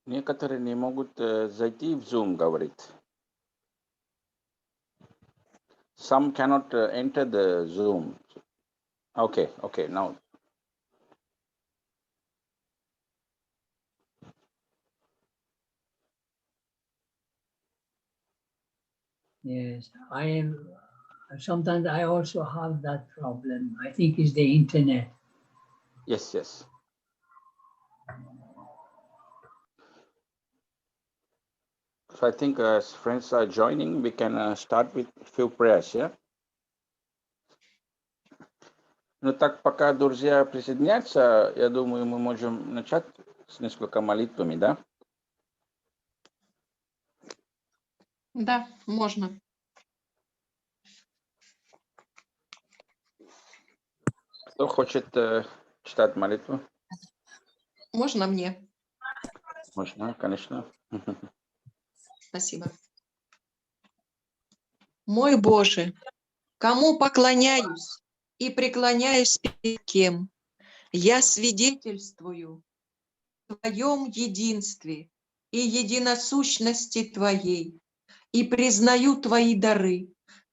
Некоторые не могут зайти в Zoom, говорит. Some cannot enter the Zoom. Okay, now. Yes, sometimes I also have that problem. I think it's the internet. Yes. So I think as friends are joining, we can start with a few prayers, yeah? Ну так, пока друзья присоединяются, я думаю, мы можем начать с несколько молитвами, да? Да, можно. Кто хочет читать молитву? Можно мне? Можно, конечно. Спасибо. Мой Боже, кому поклоняюсь и преклоняюсь перед кем, я свидетельствую в Твоем единстве и единосущности Твоей и признаю Твои дары,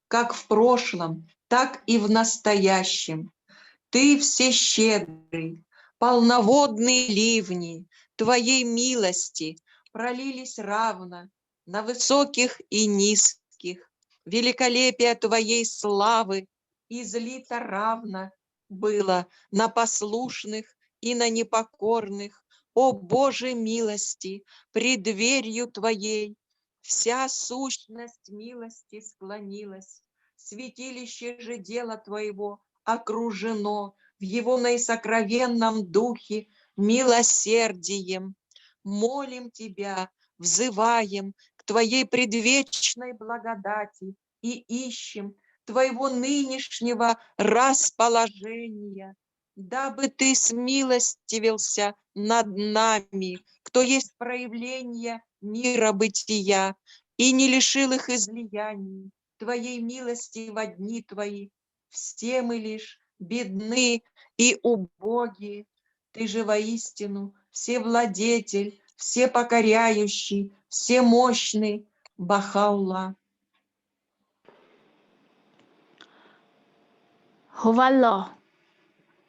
как в прошлом, так и в настоящем. Ты всещедрый, полноводные ливни Твоей милости пролились равно на высоких и низких. Великолепие Твоей славы излито равно было на послушных и на непокорных. О Боже милости, пред дверью Твоей вся сущность милости склонилась. Святилище же дела Твоего окружено в Его наисокровенном духе милосердием. Молим Тебя, взываем к Твоей предвечной благодати и ищем Твоего нынешнего расположения, дабы Ты смилостивился над нами, кто есть проявление мира бытия, и не лишил их излияний Твоей милости во дни Твои. Все мы лишь бедны и убоги. Ты же воистину всевладетель, всепокоряющий, всемощный Бахаулла. هوالله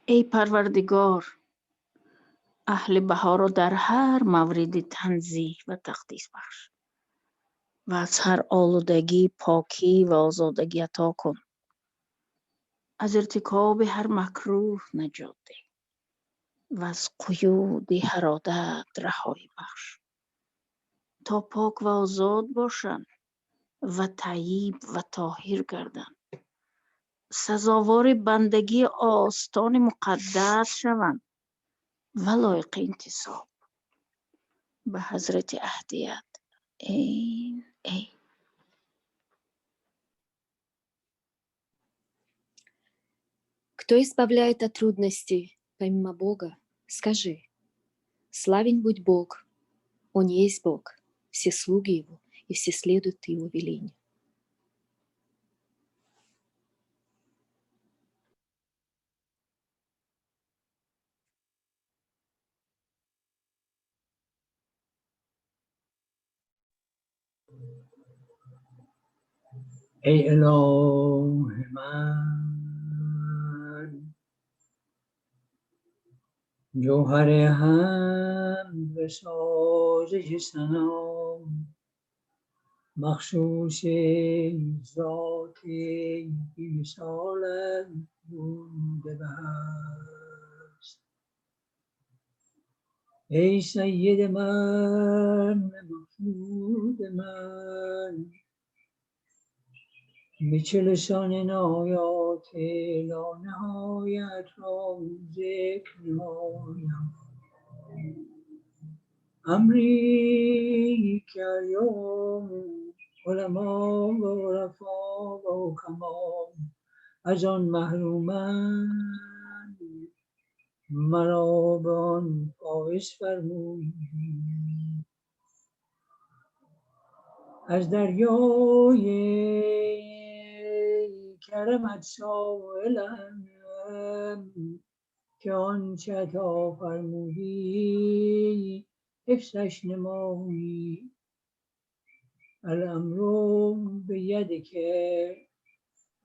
ای پروردگار اهل بها را در هر مورد تنزیه و تقدیس بخش و از هر آلودگی پاکی و آزادگی عطا کن. از ارتکاب هر مکروه نجات ده و از قیود هر عادت رهایی بخش تا پاک و آزاد باشند و طیب و طاهر گردند، سزاوار بندگی آستان مقدس شوند و لایق انتساب به حضرت اهدیت. این. Кто избавляет от трудностей, помимо Бога? Скажи. Славен будь Бог, Он есть Бог, все слуги Его, и все следуют Его велению. ای اله من، جوهر حمد و سازش ثنا، مخصوص ذاتی بی مثالت بوده و هست. ای سید من، مقصود من، به چه لسان نایات لانهایت را ذکر نمایم. امری که ایام علما و عرفا و حکما از آن محرومند، مرا به آن فایز فرمود. از دریای کرمت سائلم که آنچه عطا فرمودی حفظش نمایی الأمر بيدك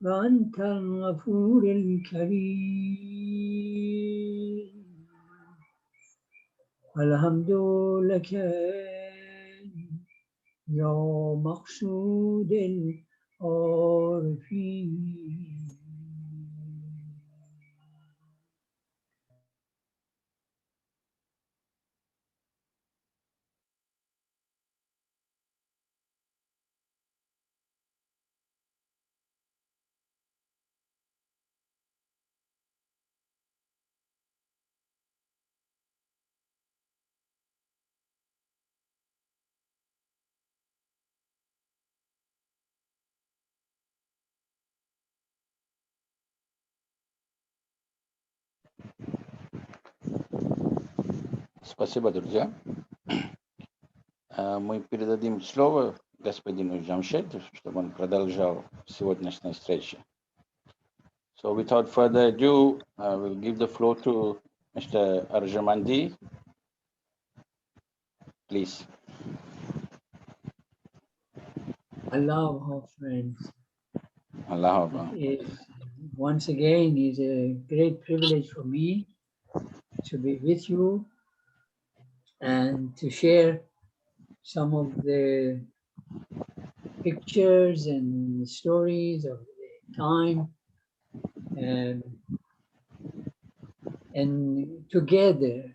وأنت الغفور الكريم الحمد لك يا مقصود العارفين. Спасибо, друзья. Мы передадим слово господину Джамшиду, чтобы он продолжал сегодняшнюю встречу. So without further ado, we'll give the floor to Mr. Arджоманди. Please. Allah, our friends. Allah Akbar. Once again, it's a great privilege for me to be with you and to share some of the pictures and stories of the time, and together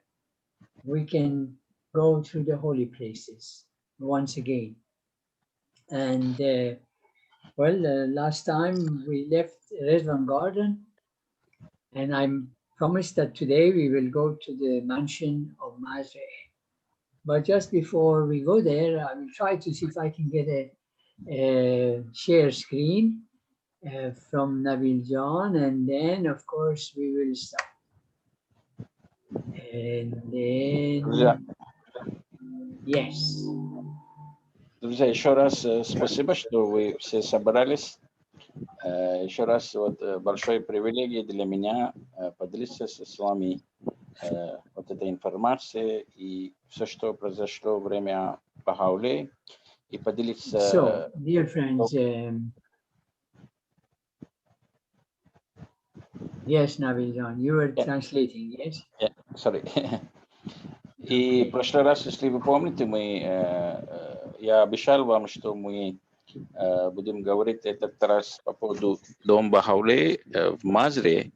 we can go through the holy places once again. And last time we left Rizwan Garden, and I promised that today we will go to the mansion of Mazre. But just before we go there, I will try to see if I can get a share screen from Nabil John, and then of course we will start. And then, yes. Друзья, еще раз спасибо, что вы все собрались. Еще раз большое привилегия для меня поделиться с вами этой информацией и все, что произошло во время Бахауле, и поделиться. So, dear friends, yes, Nabil John, you were translating, yes? Yeah, sorry. И в прошлый раз, если вы помните, я обещал вам, что мы будем говорить этот раз по поводу дома Бахауле в Мазре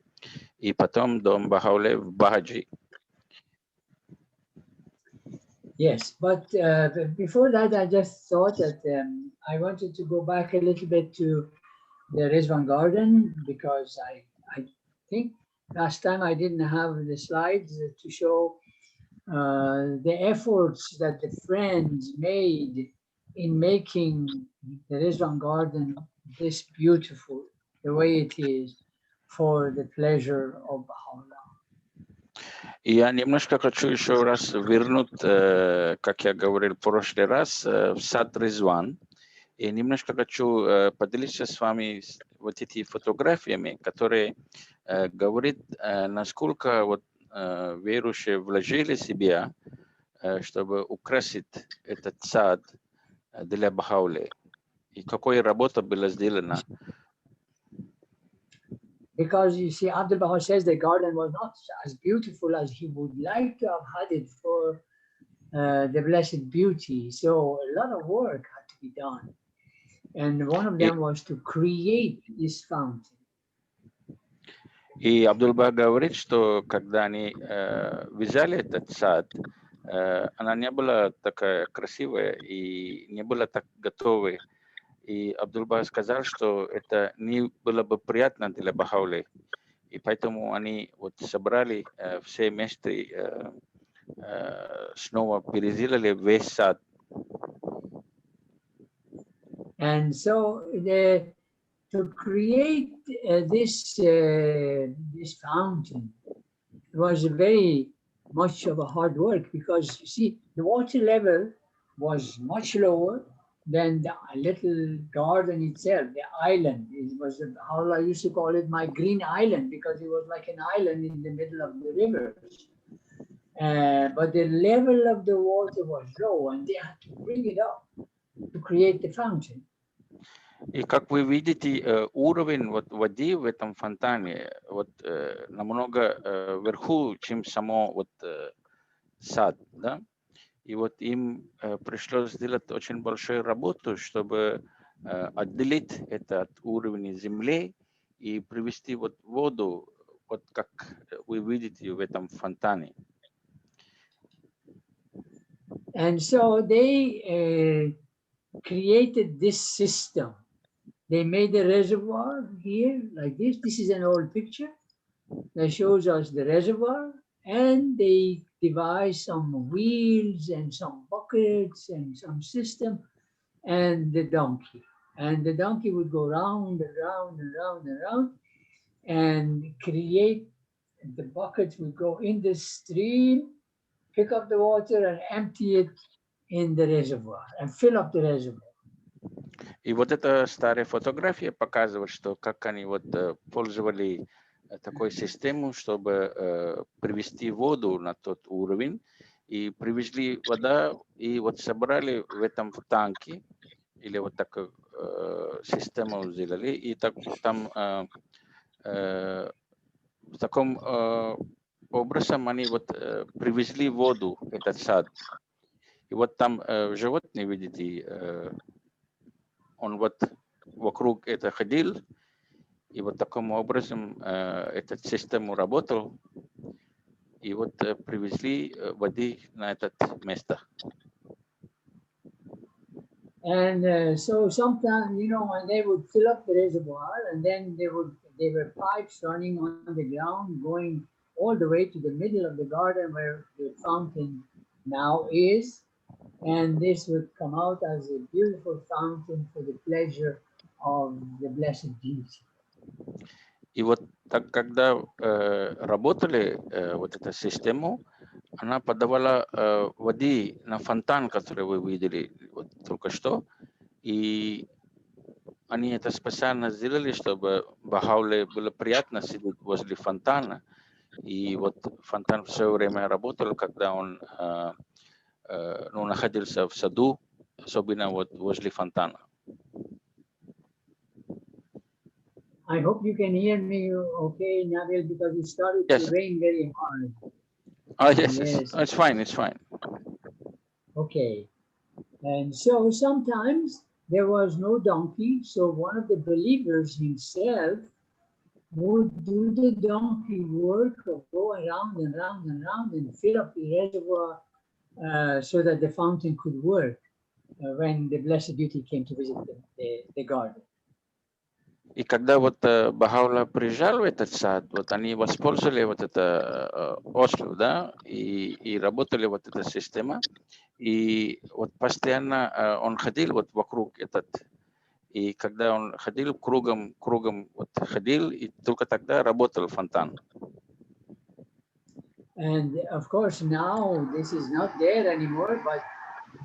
и потом дом Бахауле в Бахаджи. Yes, but before that, I just thought that I wanted to go back a little bit to the Rizwan Garden, because I think last time I didn't have the slides to show the efforts that the friends made in making the Rizwan Garden this beautiful, the way it is, for the pleasure of Baha'u'llah. Я немножко хочу еще раз вернуть, как я говорил в прошлый раз, в сад Ризван. И немножко хочу поделиться с вами вот эти фотографиями, которые говорят, насколько вот верующие вложили себя, чтобы украсить этот сад для Бахауле. И какая работа была сделана. Because you see, Abdul Baha says the garden was not as beautiful as he would like to have had it for the blessed beauty. So a lot of work had to be done. And one of them was to create this fountain. И Абдул-Бах говорит, что когда они взяли этот сад, она не была такая красивая и не была так готовой. И Абдул-Бах сказал, что это не было бы приятно для Бахауле. И поэтому они вот собрали все вместе, снова переделали весь сад. And so to create this fountain was very much of a hard work, because you see the water level was much lower than the little garden itself, the island. It was how I used to call it my green island, because it was like an island in the middle of the rivers. but the level of the water was low, and they had to bring it up to create the fountain. И как вы видите, уровень вот воды в этом фонтане вот намного вверху, чем само вот сад, да? И вот им пришлось сделать очень большую работу, чтобы отделить этот уровень земли и привести вот воду, вот как вы видите в этом фонтане. And so they created this system. They made a reservoir here like this. This is an old picture that shows us the reservoir, and they devised some wheels and some buckets and some system and the donkey. And the donkey would go round and round and round and round and create, the buckets would go in the stream, pick up the water and empty it in the reservoir and fill up the reservoir. И вот эта старая фотография показывает, что как они вот пользовались такой системой, чтобы привести воду на тот уровень, и привезли вода, и вот собрали в этом танке, или вот такую систему сделали, и так, там в таком образом они вот привезли воду в этот сад. И вот там животные, видите, он вот вокруг это ходил, и вот таким образом эта система работала, и вот привезли воды на это место. And so sometimes, you know, when they would fill up the reservoir, and then there were pipes running on the ground, going all the way to the middle of the garden where the fountain now is. And this would come out as a beautiful fountain for the pleasure of the Blessed Jesus. И вот так, когда работали вот эта система, она подавала воды на фонтан, который вы видели вот только что, и они это специально сделали, чтобы Бахауле было приятно сидеть возле фонтана, и вот фонтан все время работал, когда он находился в саду, особенно вот возле фонтана. I hope you can hear me okay, Nabil, because it started Yes. to rain very hard. Oh, yes, Yes. yes. It's fine, it's fine. Okay. And so sometimes there was no donkey, so one of the believers himself would do the donkey work of go around and round and round and fill up the reservoir so that the fountain could work when the Blessed Beauty came to visit the garden. И когда вот Бахаула приезжал в этот сад, вот они воспользовали вот это ослу, да, и работали вот эта система, и вот постоянно он ходил вот вокруг этот, и когда он ходил кругом вот ходил, и только тогда работал фонтан. And of course now this is not there anymore, but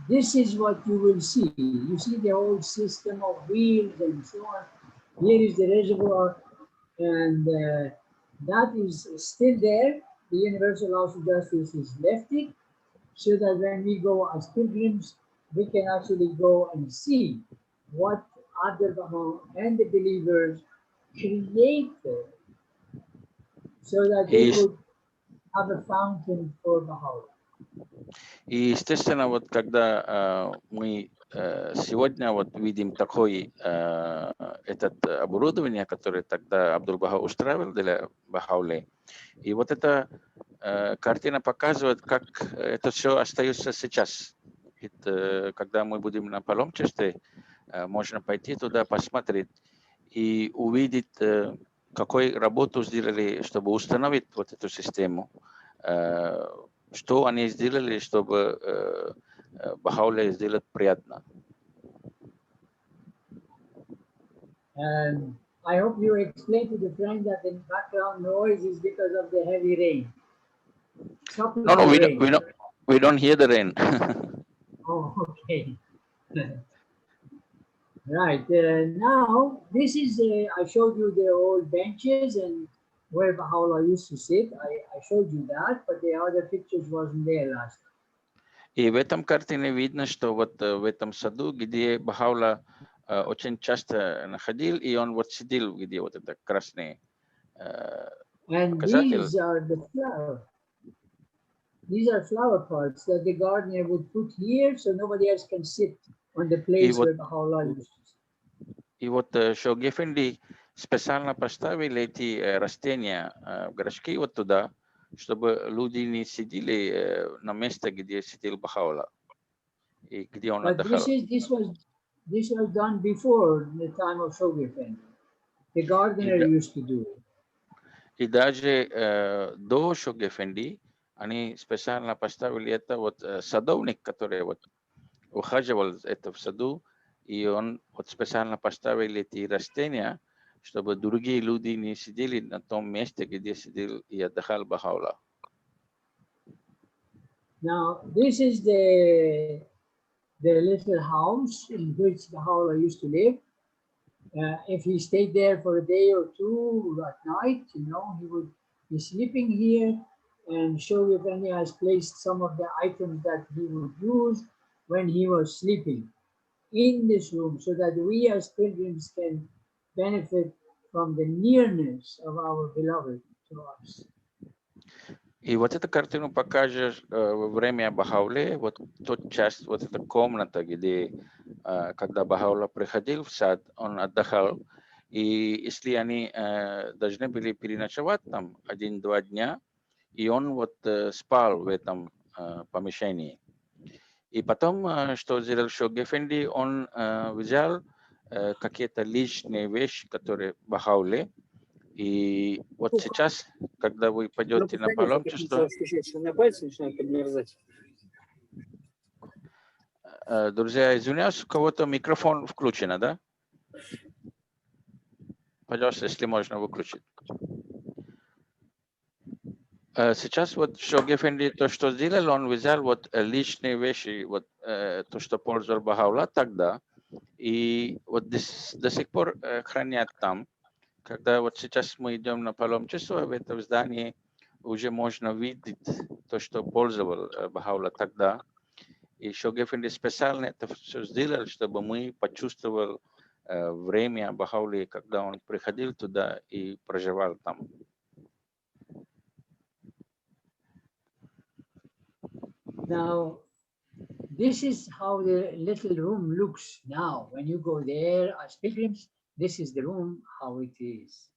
this is what you will see. You see the whole system of wheels and so on. Here is the reservoir, and that is still there. The Universal House of Justice has left it, so that when we go as pilgrims, we can actually go and see what other Baha'i and the believers created, so that they could have a fountain for Baha'i. И естественно, вот когда мы сегодня вот видим такое этот оборудование, которое тогда Абдул-Баха устраивал для Бахауле, и вот эта картина показывает, как это все остается сейчас. Это, когда мы будем на паломничестве, можно пойти туда, посмотреть и увидеть, какую работу сделали, чтобы установить вот эту систему, что они сделали, чтобы Бахауле сделать приятно. And I hope you explain to the friend that the background noise is because of the heavy rain. No, we don't hear the rain. Oh, okay. Right. Now, this is, I showed you the old benches, and where Baha'u'llah used to sit. I showed you that, but the other pictures wasn't there last time. И в этом картине видно, что вот в этом саду, где Бахаула очень часто находил, и он вот сидел, где вот это красный And показатель. these are the flower. These are flower pots that the gardener would put here so nobody else can sit on the place where Baha'u'llah used to sit. И вот Шог Эфенди специально поставили эти растения в горшки вот туда, чтобы люди не сидели на месте, где сидел Бахаула и где он But отдыхал. this was done before the time of Shog Effendi. The gardener used to do it. И даже до Шог Эфенди они специально поставили это вот садовник, который вот ухаживал это в саду, и он вот специально поставил эти растения, чтобы другие люди не сидели на том месте, где сидел и отдыхал Бахаула. Now, this is the little house in which Baha'u'llah used to live. If he stayed there for a day or two at night, you know, he would be sleeping here, and Shog Effendi has placed some of the items that he would use when he was sleeping in this room, so that we as pilgrims can benefit from the nearness of our beloved to us. И вот эту картину покажешь во время Бахауле, вот тот часть, вот эта комната, где, когда Бахаула приходил в сад, он отдыхал, и если они должны были переночевать там 1-2 дня, и он вот спал в этом помещении. И потом, что сделал Шог Эфенди, он взял какие-то личные вещи, которые Бахауле. И вот сейчас, когда вы пойдете на паломничество, друзья, извиняюсь, у кого-то микрофон включен, да? Пожалуйста, если можно выключить. Сейчас вот Шог Эфенди то, что сделал, он взял вот личные вещи, вот то, что пользовал Бахаула тогда, и вот до сих пор хранят там. Когда вот сейчас мы идем на паломничество, в этом здании уже можно видеть то, что пользовал Бахаула тогда. И Шог Эфенди специально это все сделал, чтобы мы почувствовали время Бахаули, когда он приходил туда и проживал там. Now, this is how the little room looks now. When you go there as pilgrims, this is the room, how it is.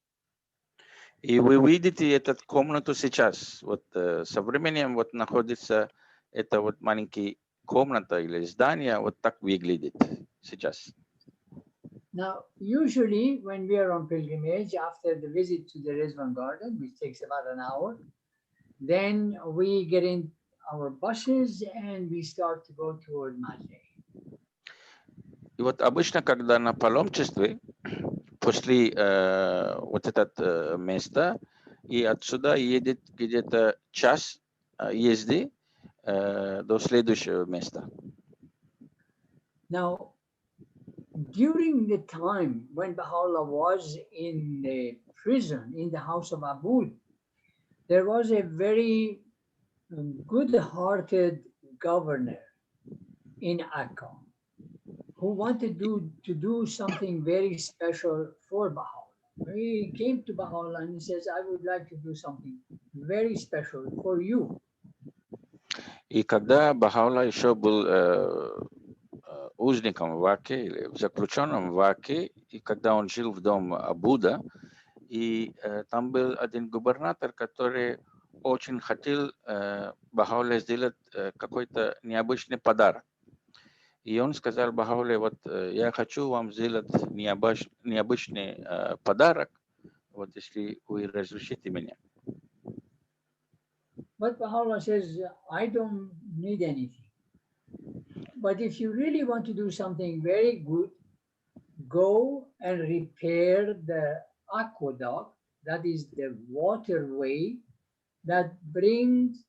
И вы видите эту комнату сейчас. Вот со временем вот находится эта вот маленькая комната или здание, вот так выглядит сейчас. Now, usually when we are on pilgrimage, after the visit to the Rizwan garden, which takes about an hour, then we get in our buses and we start to go toward Malay. И вот обычно, когда на паломничестве, после вот это место, и отсюда едет где-то час езды до следующего места. Now, during the time when Baha'u'llah was in the prison, in the house of Abud, there was a very good-hearted governor in Akka who wanted to do something very special for Baha'u'llah. He came to Baha'u'llah and he says, I would like to do something very special for you. И когда Бахаула еще был узником в Аке, или заключенным в Аке, и когда он жил в доме Абуда, и там был один губернатор, который очень хотел Бахауле сделать какой-то необычный подарок. И он сказал Бахауле, вот я хочу вам сделать необычный подарок, вот если вы разрешите меня. But Baha'u'llah says, I don't need anything. But if you really want to do something very good, go and repair the aqueduct, that is the waterway that brings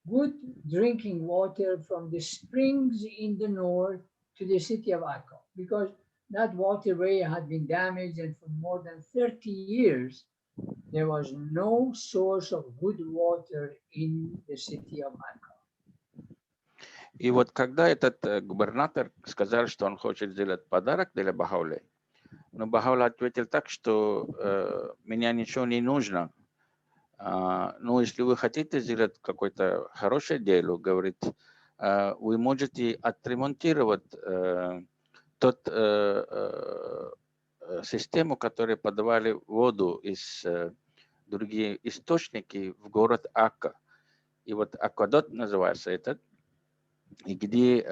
good drinking water from the springs in the north to the city of Akka, because that waterway had been damaged, and for more than 30 years there was no source of good water in the city of Akka. И вот когда этот губернатор сказал, что он хочет сделать подарок для Бахауле, но Бахаула ответил так, что меня ничего не нужно. Ну, если вы хотите сделать какое-то хорошее дело, говорит, вы можете отремонтировать тот систему, которая подавали воду из другие источники в город Акка. И вот аквадот называется этот, и где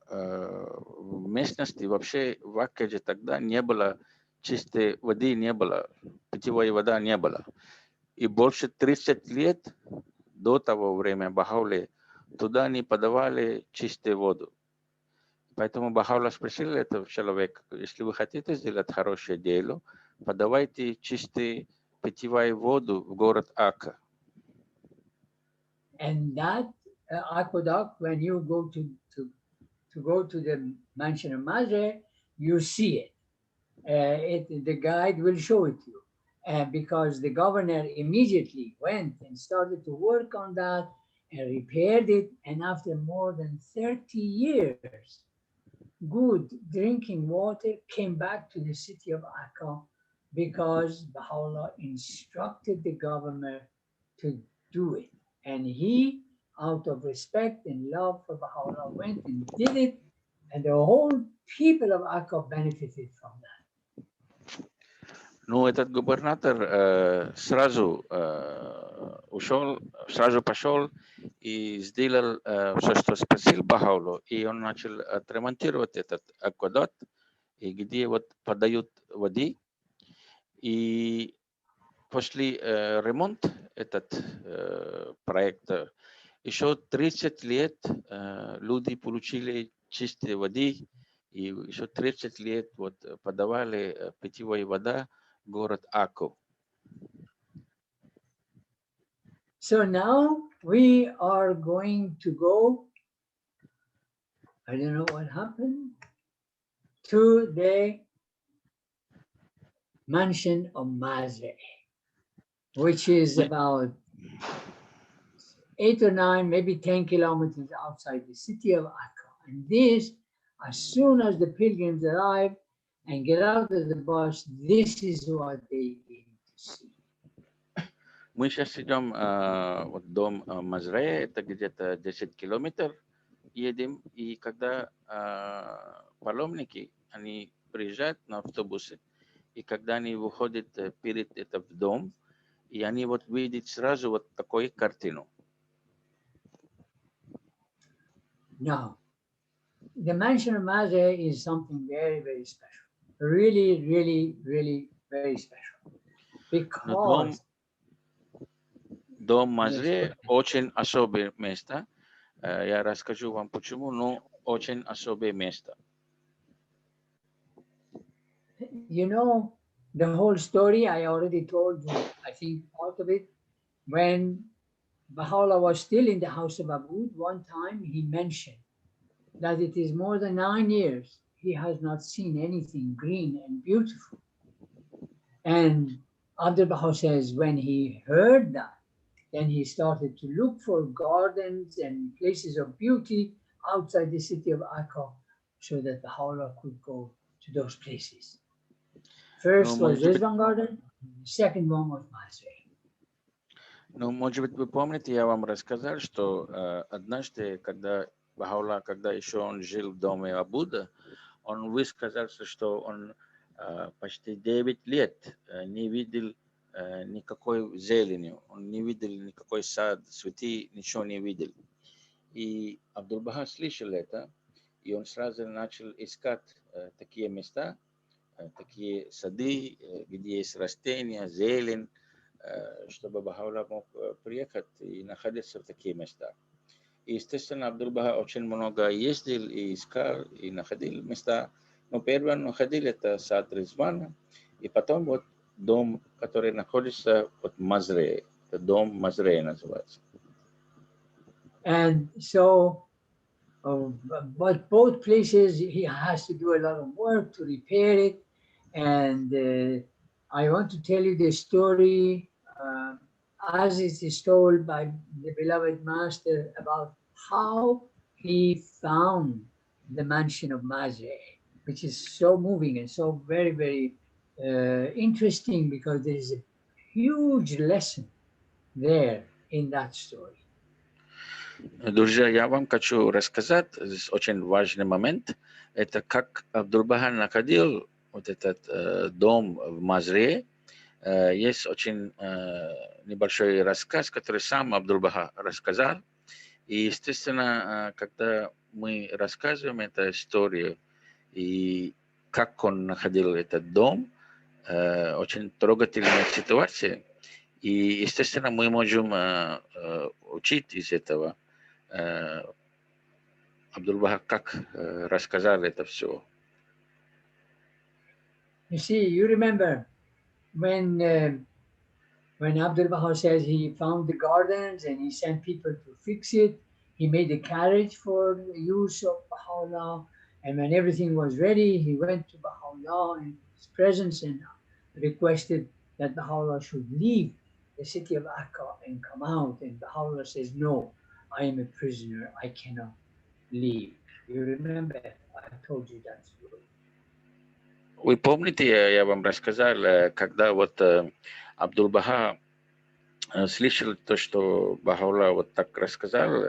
в местности вообще в Акке же тогда не было чистой воды, не было, питьевой воды не было. И больше 30 лет до того времени Бахаули туда не подавали чистую воду. Поэтому Бахаула спросил этого человека, если вы хотите сделать хорошее дело, подавайте чистую питьевую воду в город Акка. And that aqueduct, when you go to the mansion of Mazre, you see it. The guide will show it to you. Because the governor immediately went and started to work on that and repaired it. And after more than 30 years, good drinking water came back to the city of Akka because Baha'u'llah instructed the governor to do it. And he, out of respect and love for Baha'u'llah, went and did it, and the whole people of Akka benefited from that. Ну, этот губернатор сразу ушел, сразу пошел и сделал все, что спросил Бахаулу, и он начал отремонтировать этот аквадот, и где вот подают воды, и после ремонта этот проекта еще 30 лет люди получили чистой воды, и еще 30 лет вот подавали питьевой вода в город Акку. So now we are going to go, I don't know what happened, to the mansion of Mazre, which is about 8 or 9, maybe 10 kilometers outside the city of Akka. And this, as soon as the pilgrims arrive and get out of the bus, this is what they need to see. Мы сейчас идем в дом Мазре, это где-то 10 километров едем, и когда паломники, они приезжают на автобусе, и когда они выходят перед этим в дом, и они вот видят сразу вот такую картину. Now, the mansion of Mazre is something very, very special. Really, really, really very special. Because дом Мазре очень особое место. Я расскажу вам почему, но очень особое место. You know, the whole story I already told you, I think part of it. When Baha'u'llah was still in the house of Abud, one time he mentioned that it is more than 9 years he has not seen anything green and beautiful. And Abdul Baha says when he heard that, then he started to look for gardens and places of beauty outside the city of Akka so that Baha'u'llah could go to those places. First was Rizwan Garden, the second one was Mazre. Ну, может быть, вы помните, я вам рассказал, что однажды, когда Бахаулла, когда еще он жил в доме Абуда, он высказался, что он почти 9 лет не видел никакой зелени, он не видел никакой сад, цветы, ничего не видел. И Абдул-Баха слышал это, и он сразу начал искать такие места, такие сады, где есть растения, зелень, чтобы Бахаулла мог приехать и находиться в такие места. И, естественно, Абдул-Баха очень много ездил и искал, и находил места. Но первое он находил это сад Ризвана, и потом вот дом, который находится в Мазре. Это дом Мазре называется. And so, but both places he has to do a lot of work to repair it. And I want to tell you the story as it is told by the beloved Master about how he found the mansion of Mazre, which is so moving and so very, very interesting, because there is a huge lesson there in that story. Друзья, я вам хочу рассказать, здесь очень важный момент, это как Абдул-Баха находил вот этот дом в Мазре. Есть очень небольшой рассказ, который сам Абдул-Баха рассказал. И, естественно, когда мы рассказываем эту историю и как он находил этот дом, очень трогательная ситуация. И, естественно, мы можем учить из этого. Абдул-Баха как рассказал это все. You see, you remember when Abdul Baha says he found the gardens and he sent people to fix it, he made a carriage for the use of Baha'u'llah, and when everything was ready, he went to Baha'u'llah in his presence and requested that Baha'u'llah should leave the city of Akka and come out, and Baha'u'llah says, no, I am a prisoner, I cannot leave. You remember, I told you that story. Вы помните, я вам рассказал, когда вот Абдул-Баха слышал то, что Бахаулла вот так рассказал,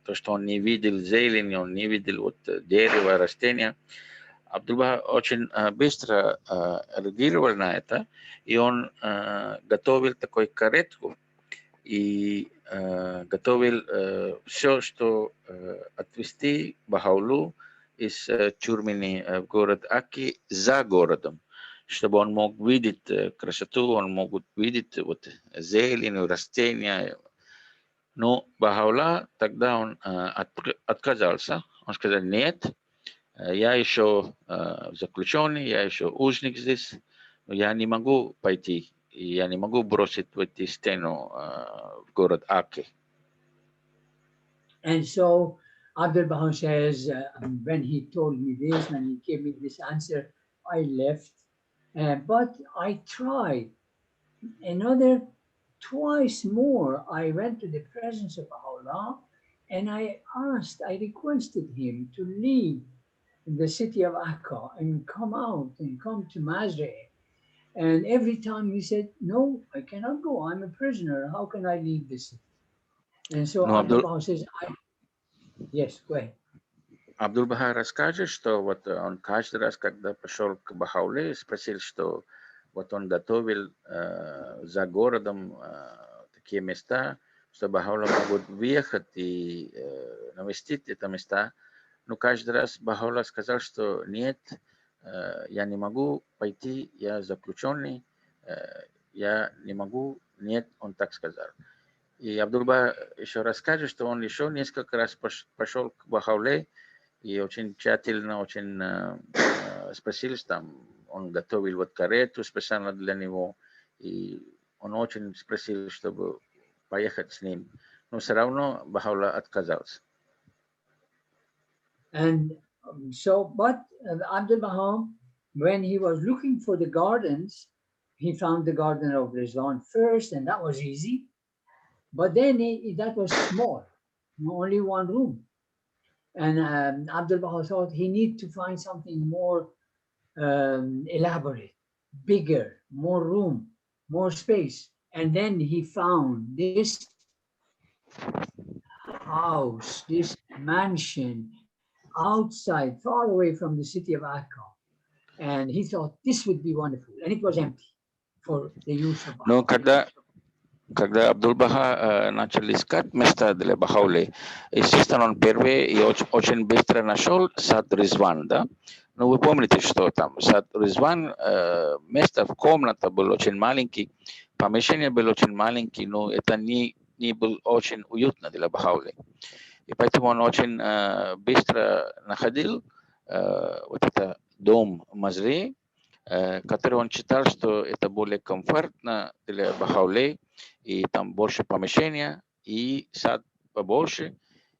то, что он не видел зелень, он не видел вот дерево, растения. Абдул-Баха очень быстро реагировал на это, и он готовил такой каретку и готовил все, что отвезти Бахауллу из тюрьмы в город Аки за городом, чтобы он мог видеть красоту, он мог видеть вот зелень, растения. Но Бахаулла тогда он отказался. Он сказал, нет, я еще заключенный, я еще узник здесь, я не могу пойти, я не могу бросить в эту стену в город Аки. And so Abdul Baha says, when he told me this, when he gave me this answer, I left. But I tried. Another twice more, I went to the presence of Allah and I requested him to leave the city of Akka and come out and come to Mazre. And every time he said, no, I cannot go. I'm a prisoner. How can I leave the city? And so Abdul Baha says, yes, go ahead. Абдул-Баха расскажет, что вот он каждый раз, когда пошел к Бахаулле, спросил, что вот он готовил за городом такие места, что Бахаулла могут въехать и навестить эти места. Но каждый раз Бахаулла сказал, что нет, я не могу пойти, я заключенный, я не могу, нет, он так сказал. И Абдул-Баха еще расскажет, что он еще несколько раз пошел к Бахаулле и очень тщательно, очень спросил, там, он готовил вот карету специально для него, и он очень спросил, чтобы поехать с ним. Но все равно Бахаулла отказался. And but Abdul Baha, when he was looking for the gardens, he found the garden of Rizwan first, and that was easy. But then that was small, only one room. And Abdul Baha thought he needed to find something more elaborate, bigger, more room, more space. And then he found this house, this mansion outside, far away from the city of Akka. And he thought this would be wonderful. And it was empty for the use of Baha. Но когда Абдул-Баха начал искать места для Бахауллы, естественно, он первый и очень быстро нашел сад Ризван, да? Ну, вы помните, что там сад Ризван, место в комнате было очень маленький, помещение было очень маленький, но это не было очень уютно для Бахауллы. И поэтому он очень быстро находил вот этот дом Мазре, который он считал, что это более комфортно для Бахауллы, и там больше помещения, и сад побольше,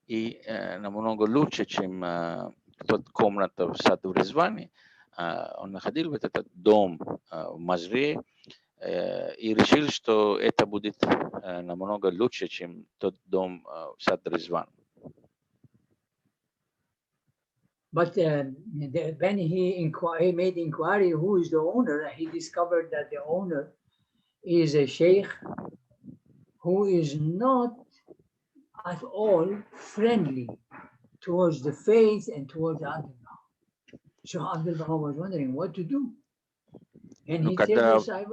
и намного лучше, чем тот комната в саду в Ризване. он находил вот этот дом в Мазре и решил, что это будет намного лучше, чем тот дом в сад Резван. But when he made inquiry who is the owner, he discovered that the owner is a sheikh who is not at all friendly towards the faith and towards Abdul Baha. So Abdul Baha was wondering what to do. And he tells us,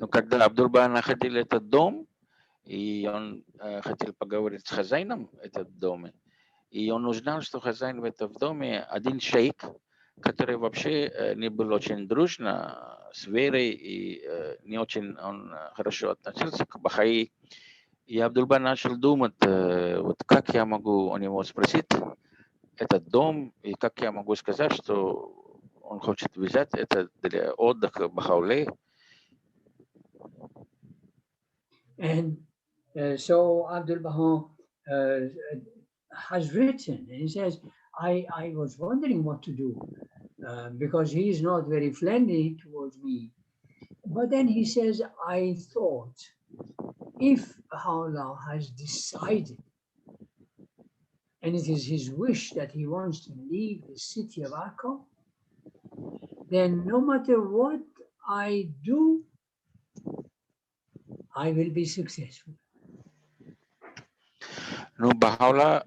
Но когда Абдул-Баха находил этот дом, и он хотел поговорить с хозяином этого дома, и он узнал, что хозяин в этом доме один шейх, который вообще не был очень дружно с верой и не очень он хорошо относился к Бахаи. И Абдул-Баха начал думать, вот как я могу у него спросить этот дом, и как я могу сказать, что он хочет взять это для отдыха Бахауле. And so Abdul Baha has written, and he says, I was wondering what to do because he is not very friendly towards me. But then he says, I thought, if Allah has decided, and it is his wish that he wants to leave the city of Akka, then no matter what I do, I will be successful. Ну, Бахаула,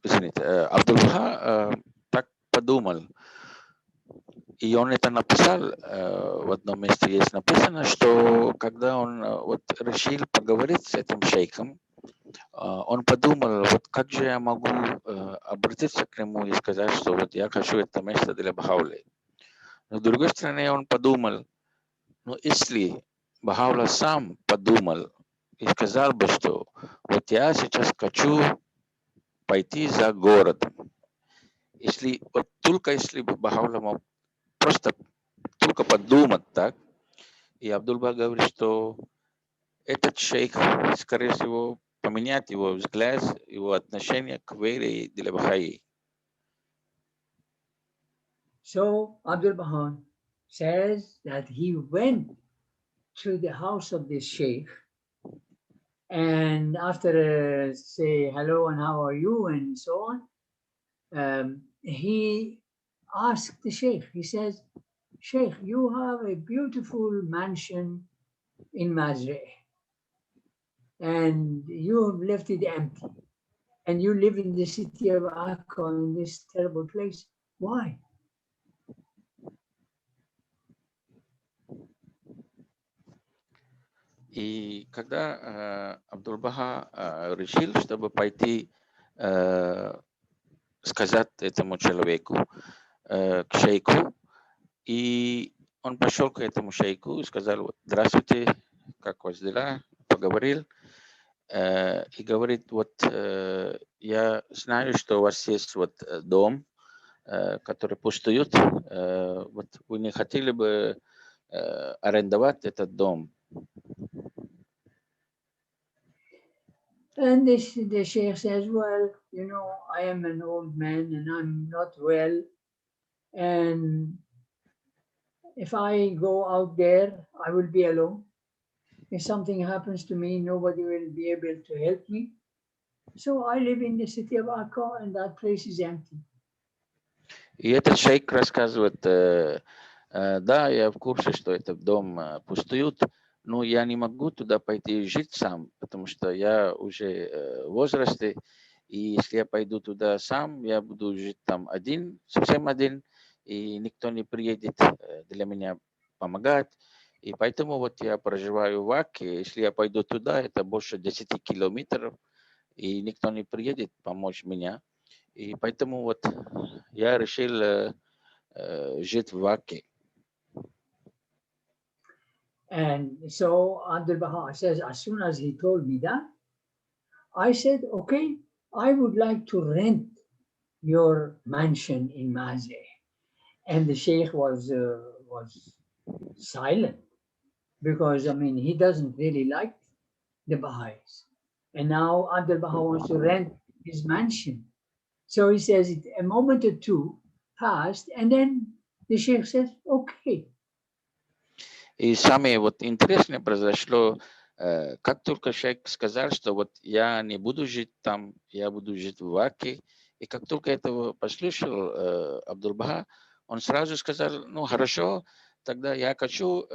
извините, Абдул-Баха так подумал. И он это написал, в одном месте есть написано, что когда он вот решил поговорить с этим шейхом, он подумал, вот как же я могу обратиться к нему и сказать, что вот я хочу это место для Бахаулы. Но с другой стороны, он подумал, ну если Бахаула сам подумал и сказал бы, что вот я сейчас хочу пойти за городом. Если, вот только если бы Бахаула мог просто только подумать так, и Абдул-Баха говорит, что этот шейх, скорее всего, поменяет его взгляд, его отношение к вере для Бахаи. So Abdul Baha says that he went to the house of this sheikh, and after say hello and how are you and so on, he asked the sheikh, he says, Sheikh, you have a beautiful mansion in Mazre, and you have left it empty, and you live in the city of Akka in this terrible place. Why? И когда Абдул-Баха решил, чтобы пойти сказать этому человеку, к шейху, и он пошел к этому шейху и сказал, вот, здравствуйте, как у вас дела, поговорил, и говорит, вот я знаю, что у вас есть вот дом, который пустует, вот вы не хотели бы арендовать этот дом? And the sheikh says, well, you know, I am an old man and I'm not well. And if I go out there, I will be alone. If something happens to me, nobody will be able to help me. So I live in the city of Akka and that place is empty. И этот шейх рассказывает, да, я в курсе, что этот дом пустует, но я не могу туда пойти жить сам, потому что я уже в возрасте, и если я пойду туда сам, я буду жить там один, совсем один, и никто не приедет для меня помогать. И поэтому вот я проживаю в Акке, если я пойду туда, это больше 10 километров, и никто не приедет помочь меня. И поэтому вот я решил жить в Акке. And so Abdul Baha says, as soon as he told me that, I said, okay, I would like to rent your mansion in Mazeh. And the sheikh was silent because, I mean, he doesn't really like the Baha'is. And now Abdul Baha wants to rent his mansion. So he says, a moment or two, passed, and then the Sheikh says, okay. И самое вот интересное произошло, как только шейх сказал, что вот я не буду жить там, я буду жить в Аке. И как только этого послушал Абдул-Баха, он сразу сказал, ну хорошо, тогда я хочу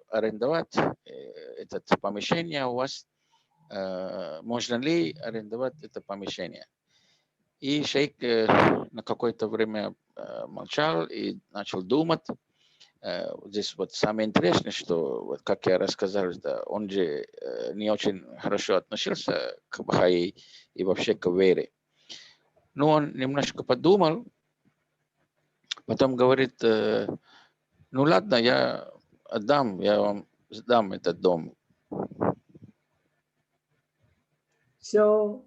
арендовать это помещение у вас. Можно ли арендовать это помещение? И шейх на какое-то время молчал и начал думать. Здесь вот самое интересное, что, вот как я рассказал, да, он же не очень хорошо относился к Бахаи и вообще к вере. Но он немножко подумал, потом говорит, ну ладно, я вам сдам этот дом. So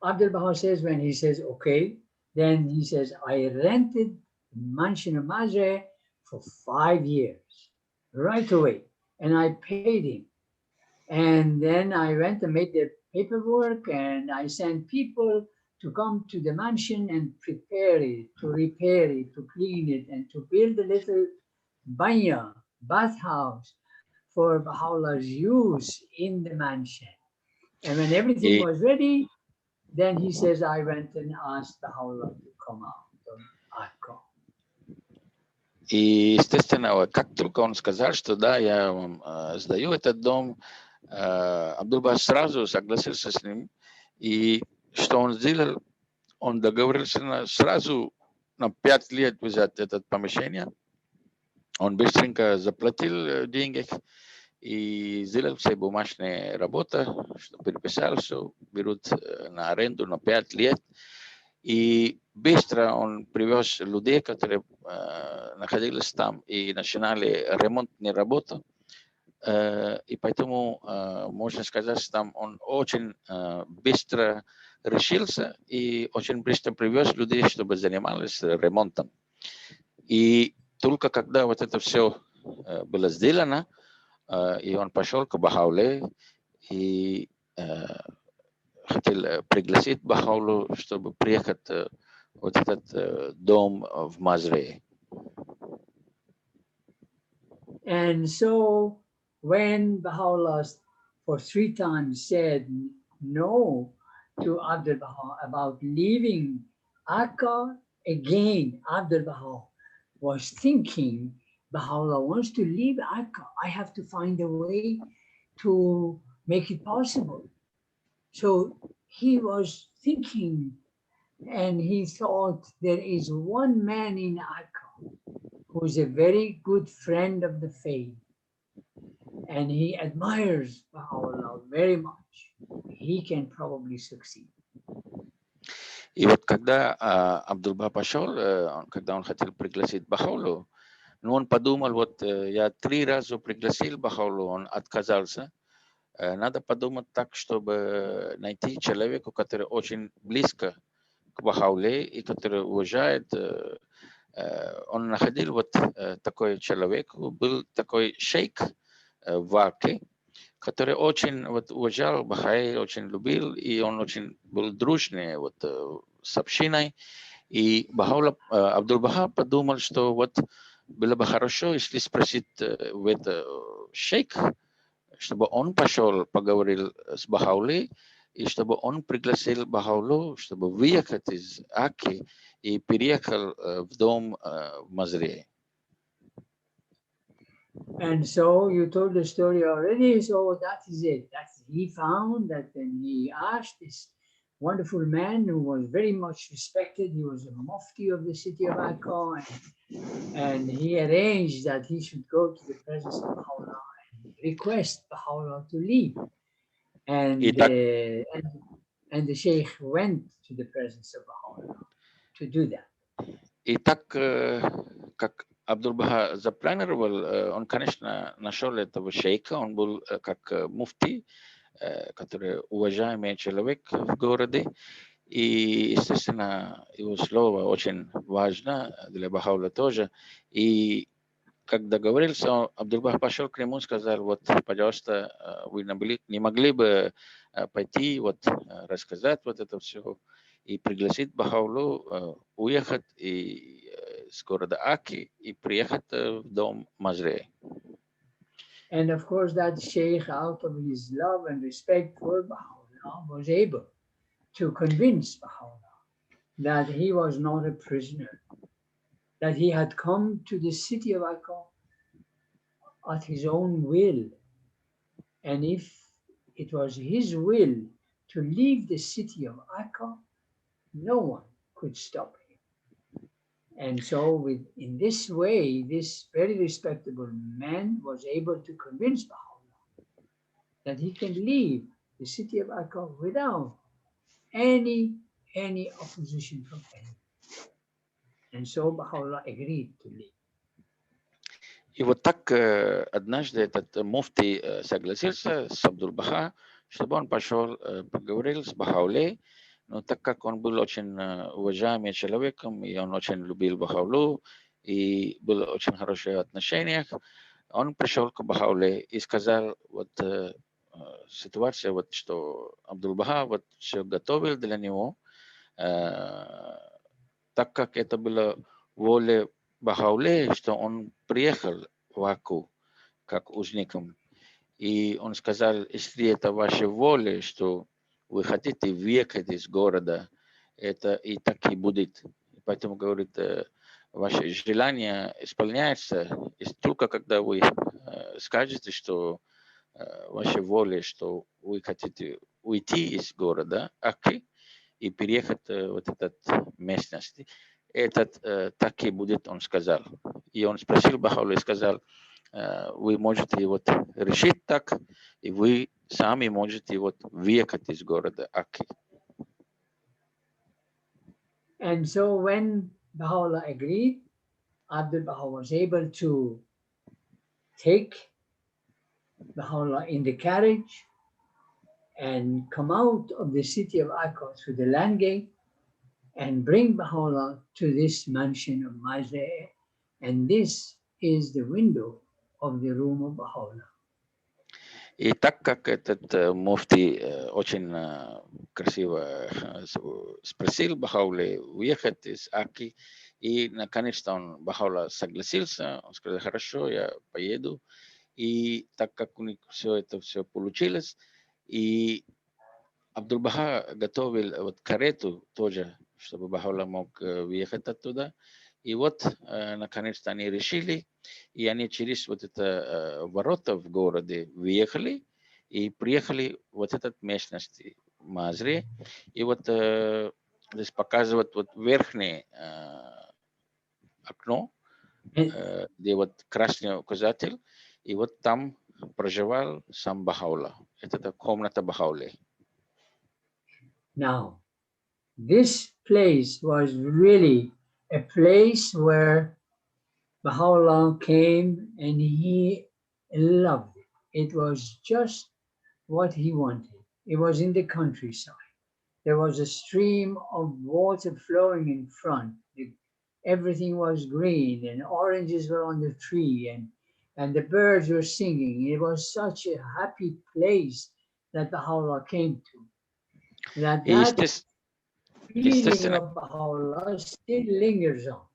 Abdul Baha says, when he says, okay, then he says, I rented the mansion of Mazre for 5 years, right away. And I paid him. And then I went and made the paperwork, and I sent people to come to the mansion and prepare it, to repair it, to clean it, and to build a little banya, bathhouse for Baha'u'llah's use in the mansion. And when everything was ready, then he says, I went and asked Baha'u'llah to come out of Akka. И, естественно, как только он сказал, что да, я вам сдаю этот дом, Абдул-Бах сразу согласился с ним. И что он сделал? Он договорился сразу на 5 лет взять это помещение. Он быстренько заплатил деньги и сделал все бумажные работы, что переписал, все берут на аренду на 5 лет. И быстро он привез людей, которые находились там и начинали ремонтные работы. И поэтому можно сказать, что там он очень быстро решился и очень быстро привез людей, чтобы занимались ремонтом. И только когда вот это все было сделано, и он пошел к Бахауле и хотел пригласить Бахаулу, чтобы приехать вот этот дом в Мазре. And so when Baha'u'llah for 3 times said no to Abdul Baha about leaving Akka, again Abdul Baha was thinking, Baha'u'llah wants to leave Akka. I have to find a way to make it possible. So he was thinking, and he thought there is one man in Akka who is a very good friend of the faith, and he admires Baha'u'llah very much. He can probably succeed. И вот когда Абдул-Бах пошел, когда он хотел пригласить Бахаулу, но он подумал, вот я 3 раза пригласил Бахаулу, он отказался. Надо подумать так, чтобы найти человека, который очень близко к Бахауле и который уважает. Он находил вот такой человек, был такой шейх в Аке, который очень вот уважал Бахаи, очень любил, и он очень был дружный вот с общиной. И Абдул-Баха подумал, что вот было бы хорошо, если спросить в это шейх, чтобы он пошел, поговорил с Бахаулой, и чтобы он пригласил Бахаулу, чтобы выехать из Аки и переехал в дом в Мазре. And so you told the story already, so that is it. He found that when he asked this wonderful man who was very much respected, he was a mufti of the city of Akka, and he arranged that he should go to the presence of Baha'u'llah and request Baha'u'llah to leave. And the Sheikh went to the presence of Baha'u'llah to do that. И так, как Абдул-Баха запланировал, он, конечно, нашел этого шейха, он был как муфти, который уважаемый человек в городе, и, естественно, его слово очень важно для Бахаула тоже. И как договорился, Абдул-Бах пошел к нему и сказал, вот, пожалуйста, вы не могли бы пойти, вот, рассказать вот это все, и пригласить Бахаулу уехать и с города Аки и приехать в дом Мазре. And of course, that sheikh, out of his love and respect for Baha'u'llah, was able to convince Baha'u'llah that he was not a prisoner, that he had come to the city of Akka at his own will. And if it was his will to leave the city of Akka, no one could stop him. And so in this way, this very respectable man was able to convince Baha'u'llah that he can leave the city of Akka without any opposition from anyone. And so Baha'u'llah agreed to leave. И вот так однажды этот муфти согласился с Абдул-Баха, чтобы он пошел, поговорил с Бахаулей, но так как он был очень уважаемым человеком, и он очень любил Бахаулу, и было очень хорошие отношения, он пришел к Бахауле и сказал, вот ситуация, вот что Абдул-Баха вот все готовил для него, так как это было воля Бахауле, что он приехал в Аку как узником. И он сказал, если это ваша воля, что вы хотите въехать из города, это и так и будет. Поэтому, говорит, ваше желание исполняется только когда вы скажете, что ваша воля, что вы хотите уйти из города Аки и переехать в вот этот местности. Этот так и будет, он сказал. И он спросил Бахаулу и сказал, вы можете вот решить так, и вы сами можете вот въехать из города Аки. And so when Baha'u'llah agreed, Abdul-Baha was able to take Baha'u'llah in the carriage and come out of the city of Akka through the land gate and bring Baha'u'llah to this mansion of Mazre, and this is the window of the room of Baha'u'llah. И так как этот муфти очень красиво спросил Бахауле уехать из Аки, и наконец-то он, Бахаула, согласился, он сказал, хорошо, я поеду. И так как у них все это получилось, и Абдул-Баха готовил вот карету тоже, чтобы Бахаула мог въехать оттуда. И вот, наконец-то они решили, и они через вот это ворота в городе въехали и приехали в вот этот местности Мазре. И вот здесь показывают вот верхнее окно, где вот красный указатель, и вот там проживал сам Бахаула. Это комната Бахаулы. Now, this place was really a place where Baha'u'llah came and he loved it. It was just what he wanted. It was in the countryside. There was a stream of water flowing in front. Everything was green and oranges were on the tree and the birds were singing. It was such a happy place that Baha'u'llah came to. That feeling of Baha'u'llah still lingers on.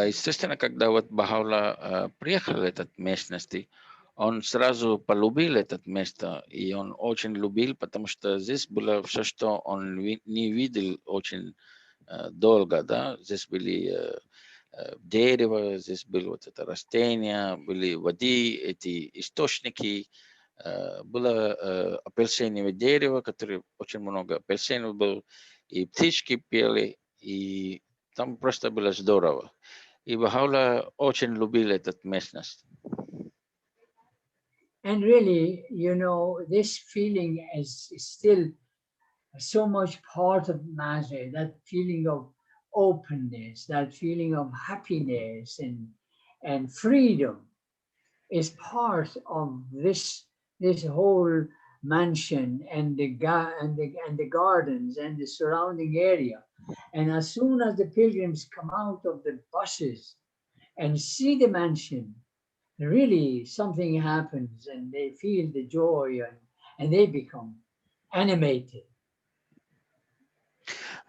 Естественно, когда вот Бахаула приехал в этот местности, он сразу полюбил это место, и он очень любил, потому что здесь было все, что он не видел очень долго, да, здесь были дерево, здесь было вот это растения, были воды, эти источники, было апельсиновое дерево, которое очень много апельсинов было, и птички пели, и там просто было здорово. И Бахаула очень любил эту местность. And really, you know, this feeling is still so much part of Mazre, that feeling of openness, that feeling of happiness and freedom is part of this whole mansion and the gardens and the surrounding area. And as soon as the pilgrims come out of the buses and see the mansion, really something happens and they feel the joy and they become animated.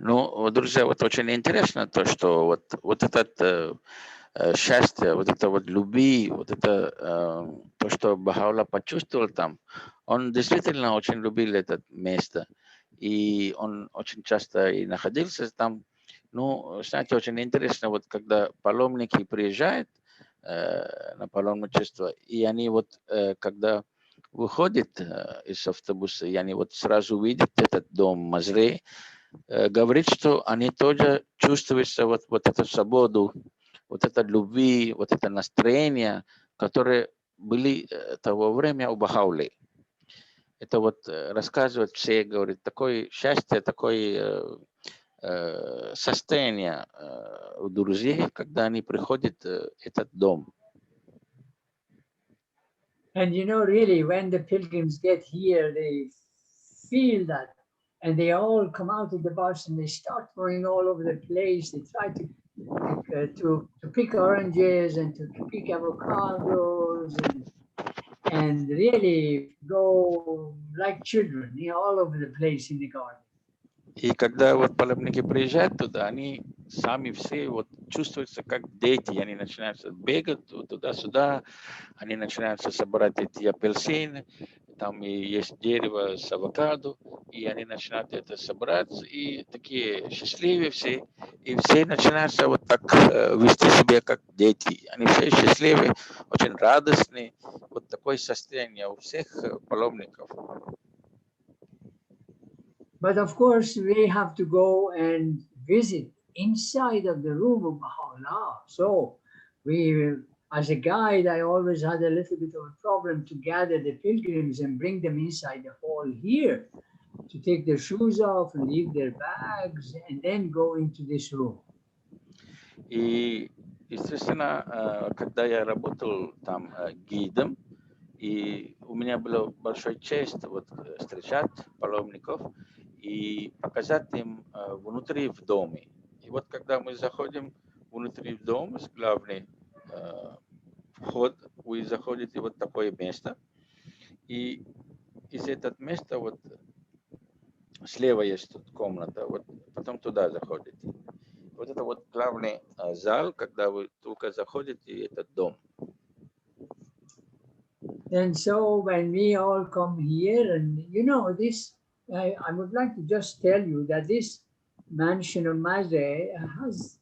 Ну, друзья, вот очень интересно то, что вот это счастье, вот это вот любви, вот это то, что Баха'Уллах почувствовал там, он действительно очень любил это место, и он очень часто и находился там. Ну, знаете, очень интересно, вот когда паломники приезжают на паломничество, и они вот когда выходят из автобуса, и они вот сразу видят этот дом Мазре, говорит, что они тоже чувствуют вот эту свободу, вот это любви, вот это настроение, которые были того времени у Баха'Уллы. Это вот рассказывают все, говорит, такое счастье, такое состояние у друзей, когда они приходят в этот дом. And you know, really, when the pilgrims get here, they feel that, and they all come out of the bus and they start going all over the place. They try to pick oranges and to pick avocados and really go like children, all over the place in the garden. И когда вот паломники приезжают туда, они сами все вот чувствуются как дети, они начинают бегать туда-сюда, они начинают собирать эти апельсины, там и есть дерево с авокадо, и они начинают это собрать, и такие счастливые все, и все начинают вот так вести себя как дети, они все счастливые, очень радостные, вот такое состояние у всех паломников. But of course, we have to go and visit inside of the room of Baha'u'llah. So we, as a guide, I always had a little bit of a problem to gather the pilgrims and bring them inside the hall here, to take their shoes off and leave their bags and then go into this room. И, естественно, когда я работал там гидом, и у меня была большая честь вот встречать паломников и показать им внутри в доме. И вот когда мы заходим внутри в дом, с главный вход, вы заходите вот такое место, и из этого места вот слева есть тут комната, вот потом туда заходите. Вот это вот главный зал, когда вы только заходите в этот дом. And so when we all come here, and you know, this, I would like to just tell you that this mansion of Mazre has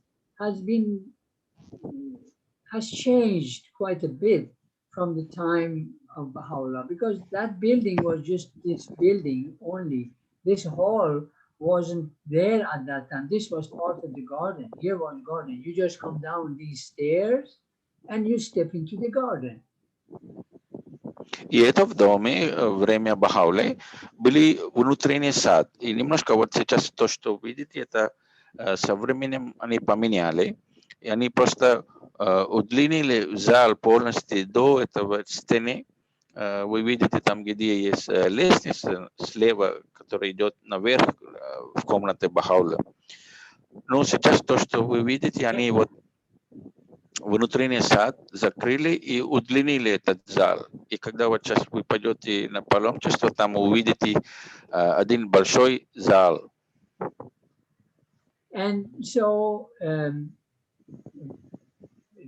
changed quite a bit from the time of Baha'u'llah, because that building was just this building only. This hall wasn't there at that time. This was part of the garden. Here was garden. You just come down these stairs and you step into the garden. И это в доме время Баха'Уллы были внутренний сад. И немножко вот сейчас то, что вы видите, это со временем они поменяли. И они просто удлинили зал полностью до этого стены. Вы видите там, где есть лестница слева, которая идет наверх в комнате Баха'Уллы. Но сейчас то, что вы видите, они вот внутренний сад закрыли и удлинили этот зал. И когда вот сейчас вы пойдете на паломничество, там увидите один большой зал. And so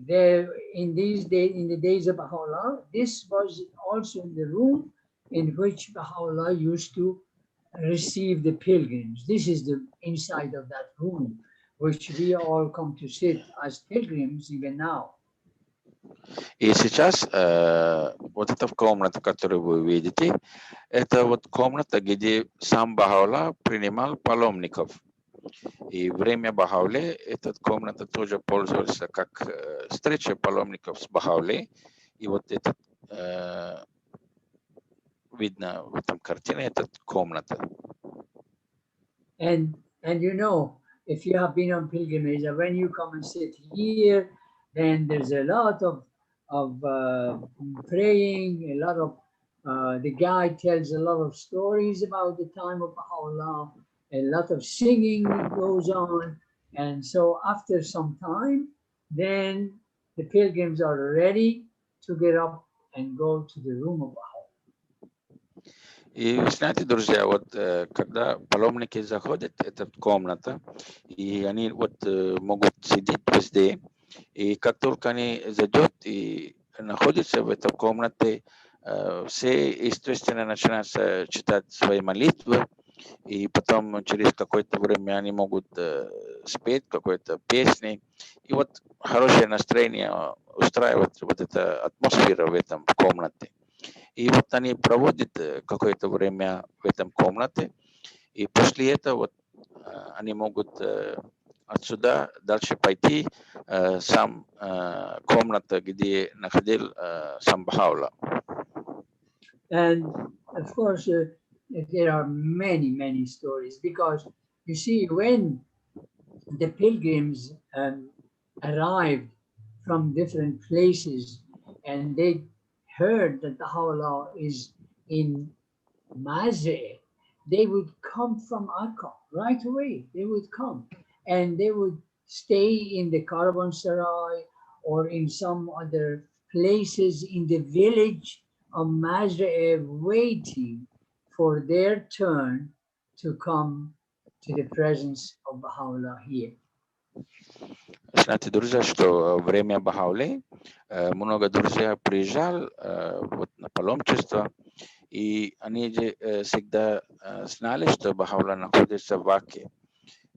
there, in the days of Baha'u'llah, this was also the room in which Baha'u'llah used to receive the pilgrims. This is the inside of that room, which we all come to sit as pilgrims even now. И сейчас вот эта комната, которую вы видите, это вот комната, где сам Баха'Уллах принимал паломников. И время Баха'Уллы эта комната тоже пользовалась как встреча паломников с Баха'Уллы. И вот это видно в этом картине, эта комната. And you know, if you have been on pilgrimage, when you come and sit here, then there's a lot of praying, a lot of the guide tells a lot of stories about the time of Baha'u'llah, a lot of singing goes on, and so after some time, then the pilgrims are ready to get up and go to the room of Baha'u'llah. И знаете, друзья, вот когда паломники заходят, это комната, и они вот могут сидеть везде, и как только они зайдут и находятся в этой комнате, все, естественно, начинают читать свои молитвы, и потом через какое-то время они могут спеть какой-то песни, и вот хорошее настроение устраивает вот эта атмосфера в этом комнате. И вот они проводят какое-то время в этом комнате, и после этого вот они могут отсюда дальше пойти сам комната, где находил сам Бахаулла. And of course, there are many, many stories, because you see, when the pilgrims arrived from different places and they heard that Baha'u'llah is in Mazre, they would come from Akka right away. They would come and they would stay in the caravanserai or in some other places in the village of Mazre, waiting for their turn to come to the presence of Baha'u'llah here. Знаете, друзья, что во время Бахаулы много друзей приезжал вот на паломничество, и они всегда знали, что Бахаулла находится в Акке.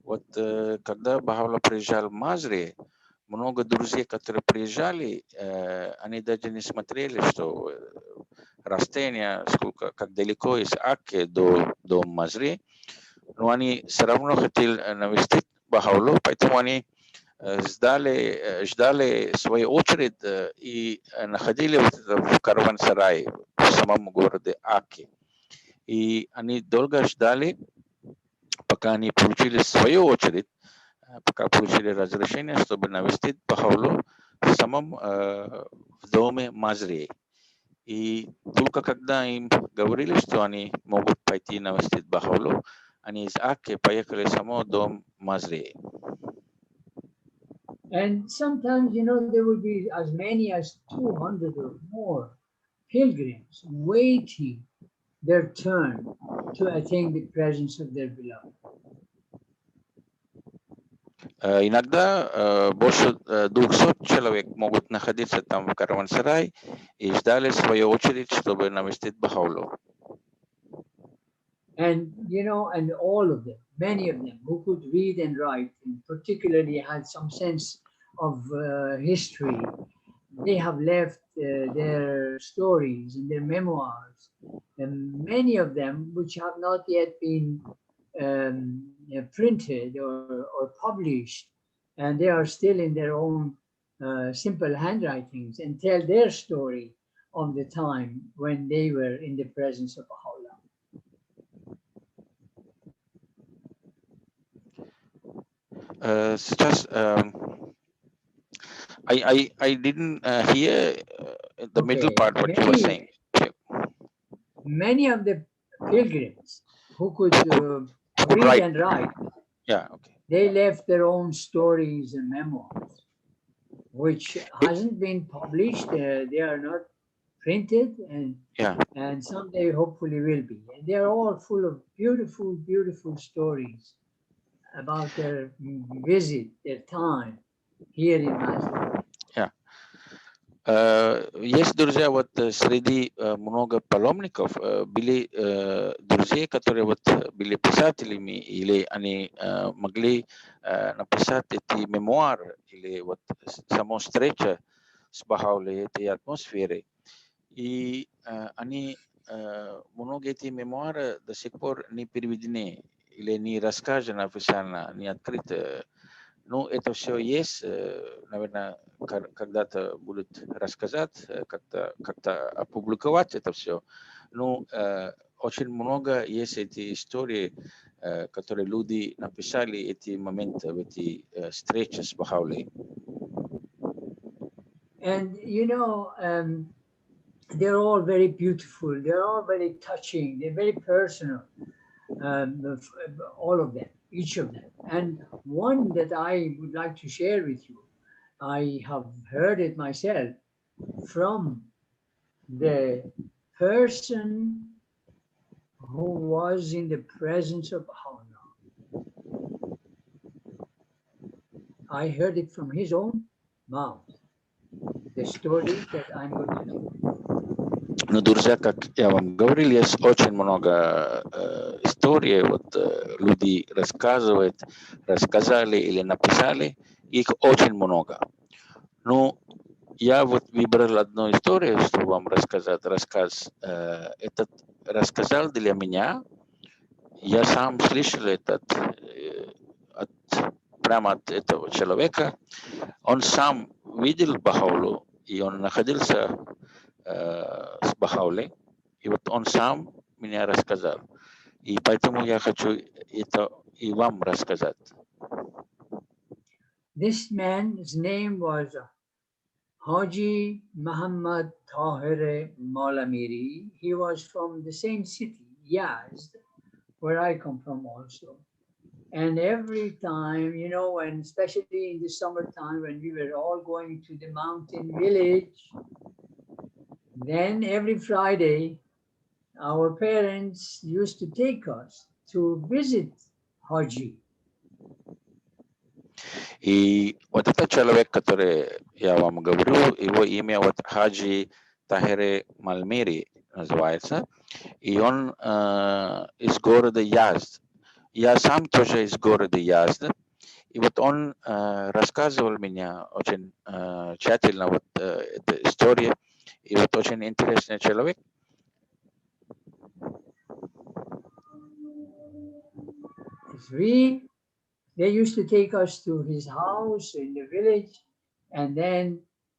Вот когда Бахаулла приезжал в Мазри, много друзей, которые приезжали, они даже не смотрели, что расстояние, сколько, как далеко из Акки до Мазри, но они все равно хотели навестить Бахауллу, поэтому они ждали свою очередь и находили в караван-сарае в самом городе Акки. И они долго ждали, пока они получили свою очередь, пока получили разрешение, чтобы навестить Бахауллу в самом в доме Мазри. И только когда им говорили, что они могут пойти навестить Бахауллу, они из Акки поехали в самый дом Мазри. And sometimes, you know, there would be as many as 200 or more pilgrims waiting their turn to attain the presence of their beloved. Иногда больше 200 человек могут находиться там в караван-сарае и ждали свою очередь, чтобы навестить Бахауллу. And, you know, and all of them, many of them who could read and write, and particularly had some sense of history, they have left their stories and their memoirs, and many of them which have not yet been printed or published, and they are still in their own simple handwritings, and tell their story of the time when they were in the presence of Baha'u'llah. Сейчас I didn't hear the middle part what you were saying. Many of the pilgrims who could read and write, yeah, okay, they left their own stories and memoirs, which hasn't been published. They are not printed, and someday hopefully will be. And they are all full of beautiful, beautiful stories about their visit, their time here in Mazda. Есть, друзья, вот среди много паломников были друзья, которые вот были писателями, или они могли написать эти мемуары, или вот сама встреча с Бахаулой, этой атмосферой. И они, многие эти мемуары до сих пор не переведены, или не рассказаны официально, не открыты. Ну, это все есть, наверное, когда-то будет рассказать, как-то опубликовать это все. Ну, очень много есть эти истории, которые люди написали, эти моменты, эти встречи с Бахаулой. And, you know, they're all very beautiful. They're all very touching. They're very personal, all of them. Each of them. And one that I would like to share with you, I have heard it myself from the person who was in the presence of Baha'u'llah. I heard it from his own mouth, the story that I'm going to tell. Ну, друзья, как я вам говорил, есть очень много историй, вот люди рассказывают, рассказали или написали, их очень много. Ну, я вот выбрал одну историю, чтобы вам рассказать, рассказ. Этот рассказал для меня, я сам слышал этот, прямо от этого человека, он сам видел Бахаулу, и он находился с Бахаулой, и вот он сам меня рассказал. И поэтому я хочу это и вам рассказать. This man's name was Haji Muhammad Tahir Malamiri. He was from the same city, Yazd, where I come from also. And every time, you know, and especially in the summertime when we were all going to the mountain village, then every Friday, our parents used to take us to visit Haji. И вот этот человек, который я вам говорю, его имя вот Хаджи Тахире Малмири называется, и он из города Язд. Я сам тоже из города Язд, и вот он рассказывал меня очень тщательно вот эта история, и вот очень интересный человек. They used to take us to his house in the village, and then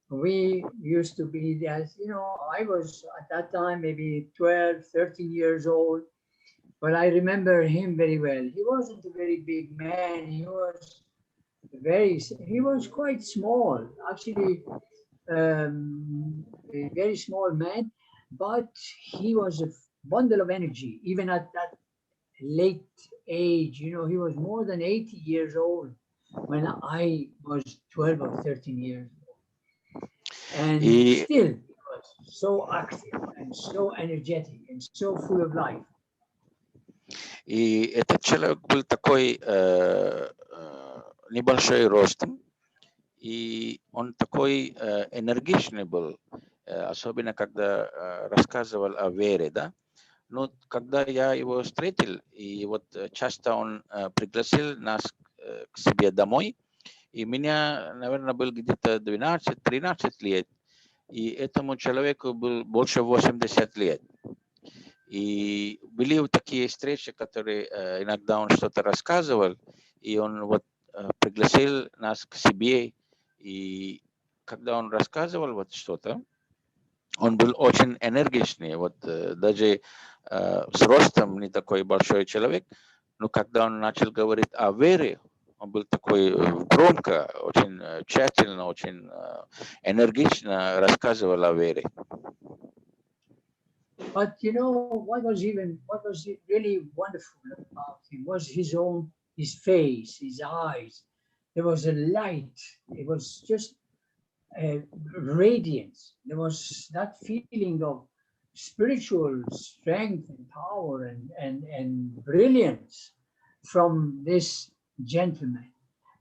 we used to be there. You know, I was at that time maybe 12, 13 years old, but I remember him very well. He wasn't a very big man. He was quite small, actually, a very small man, but he was a bundle of energy, even at that late age. You know, he was more than 80 years old when I was 12 or 13 years old. And still, he was so active and so energetic and so full of life. И этот человек был такой небольшой ростом, и он такой энергичный был, особенно когда рассказывал о вере, да. Но когда я его встретил, и вот часто он пригласил нас к себе домой, и меня, наверное, был где-то 12-13 лет, и этому человеку был больше 80 лет. И были такие встречи, которые иногда он что-то рассказывал, и он вот пригласил нас к себе, и когда он рассказывал вот что-то, он был очень энергичный, вот даже с ростом не такой большой человек, но когда он начал говорить о вере, он был такой громко, очень тщательно, очень энергично рассказывал о вере. But you know, what was really wonderful about him was his face, his eyes. There was a light. It was just radiance. There was that feeling of spiritual strength and power and brilliance from this gentleman,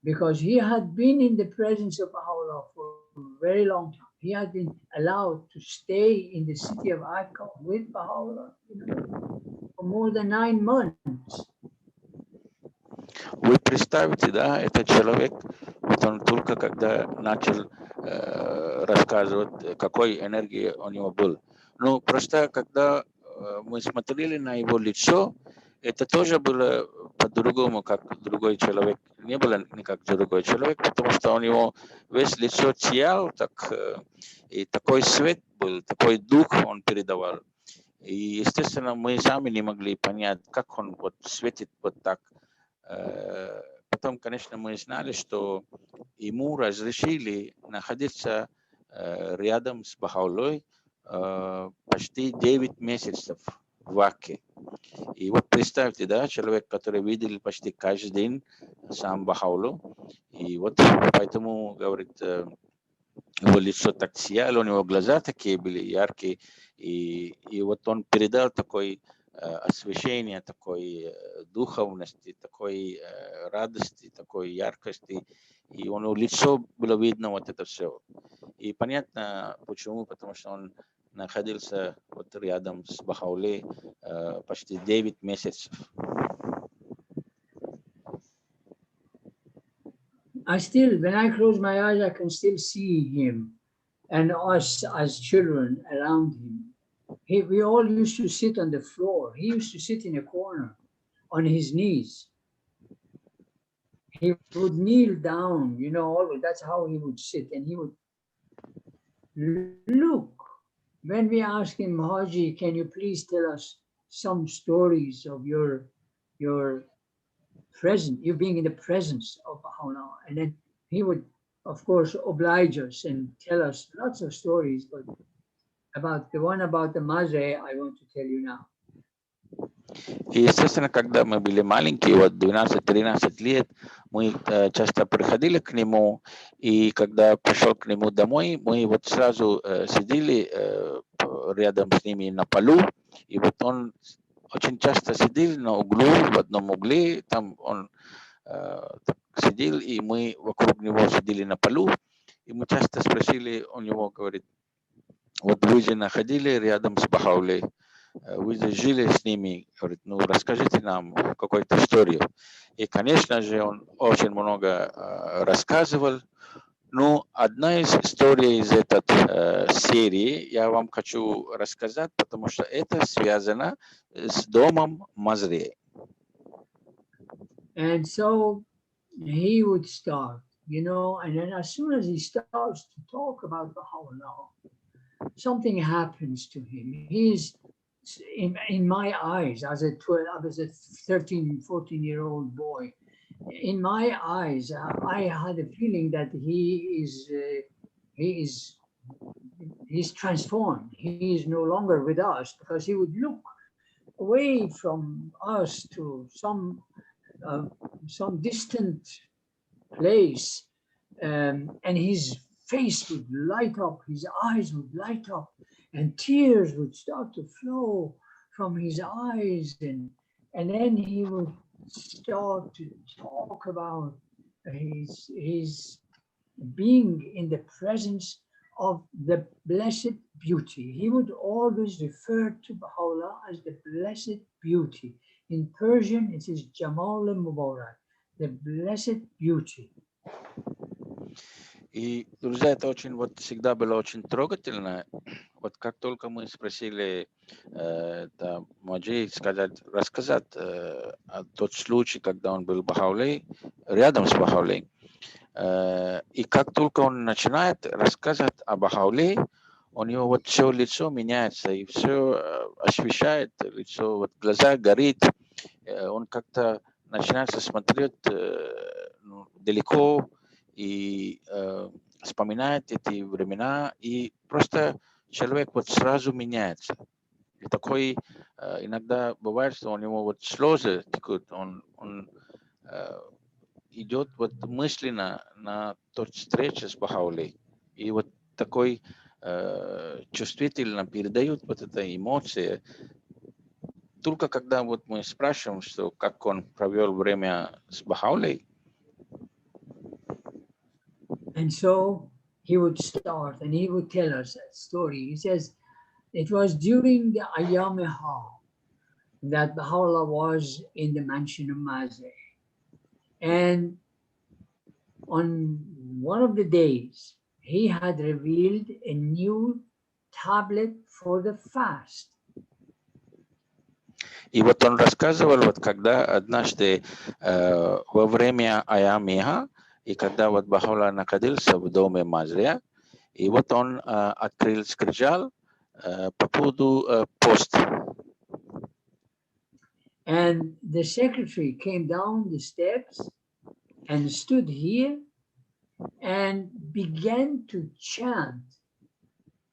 because he had been in the presence of Baha'u'llah for a very long time. He had been allowed to stay in the city of Akka with Baha'u'llah, you know, for more than 9 months. Вы представьте, да, этот человек, вот он только когда начал рассказывать, какой энергии у него был. Ну, просто когда мы смотрели на его лицо, это тоже было по-другому, как другой человек. Не было не как другой человек, потому что у него весь лицо сиял, так, и такой свет был, такой дух он передавал. И, естественно, мы сами не могли понять, как он вот светит вот так. Потом, конечно, мы знали, что ему разрешили находиться рядом с Бахаулой почти 9 месяцев в Акке. И вот представьте, да, человек, который видел почти каждый день сам Бахаулу, и вот поэтому, говорит, его лицо так сияло, у него глаза такие были яркие, и вот он передал такой освещения, такой духовности, такой радости, такой яркости. И у него лицо было видно вот это все. И понятно почему, потому что он находился вот рядом с Бахауле почти 9 месяцев. When I close my eyes, I can still see him and us as children around him. We all used to sit on the floor. He used to sit in a corner on his knees. He would kneel down, you know, always. That's how he would sit, and he would look. When we asked him, Haji, can you please tell us some stories of your present, you being in the presence of Baha'u'llah? And then he would, of course, oblige us and tell us lots of stories, but about the one about the Mazre, I want to tell you now. И, естественно, когда мы были маленькие, вот 12-13 лет, мы часто приходили к нему, и когда пришел к нему домой, мы вот сразу сидели рядом с ними на полу, и вот он очень часто сидел на углу, в одном угле, там он сидел, и мы вокруг него сидели на полу, и мы часто спросили у него, говорит, вот вы же находили рядом с Бахаулей, вы же жили с ними, говорит, ну расскажите нам какую-то историю. И, конечно же, он очень много рассказывал. Ну, одна из историй из этой серии я вам хочу рассказать, потому что это связано с домом Мазре. And so he would start, you know, and then as soon as he starts to talk about Baha'u'llah, something happens to him. He's in my eyes, as a 13, 14-year-old boy, in my eyes, I had a feeling that he's transformed. He is no longer with us, because he would look away from us to some distant place, and his face would light up, his eyes would light up, and tears would start to flow from his eyes, and then he would start to talk about his being in the presence of the blessed beauty. He would always refer to Baha'u'llah as the blessed beauty. In Persian, it is Jamal al-Mubarak, the blessed beauty. И, друзья, это очень, вот всегда было очень трогательно. Вот как только мы спросили Маджи рассказать тот случай, когда он был Бахаулей, рядом с Бахаулей, и как только он начинает рассказывать о Бахаулей, у него вот все лицо меняется, и все освещает лицо, вот глаза горит, он как-то начинает смотреть далеко, и вспоминает эти времена, и просто человек вот сразу меняется. И такой иногда бывает, что у него вот слезы текут, он идет вот мысленно на тот встречу с Бахаулей. И вот такой чувствительно передают вот эта эмоция. Только когда вот мы спрашиваем, что как он провел время с Бахаулей, and so he would start and he would tell us that story. He says, it was during the Ayyam-e-Ha that Baha'u'llah was in the mansion of Mazre. And on one of the days, he had revealed a new tablet for the fast. И вот он рассказывал, вот когда однажды во время Аям-е-Ха, и когда вот Бахаулlah находился в доме Мазре, и вот он открыл скрижаль по поводу поста. And the secretary came down the steps and stood here and began to chant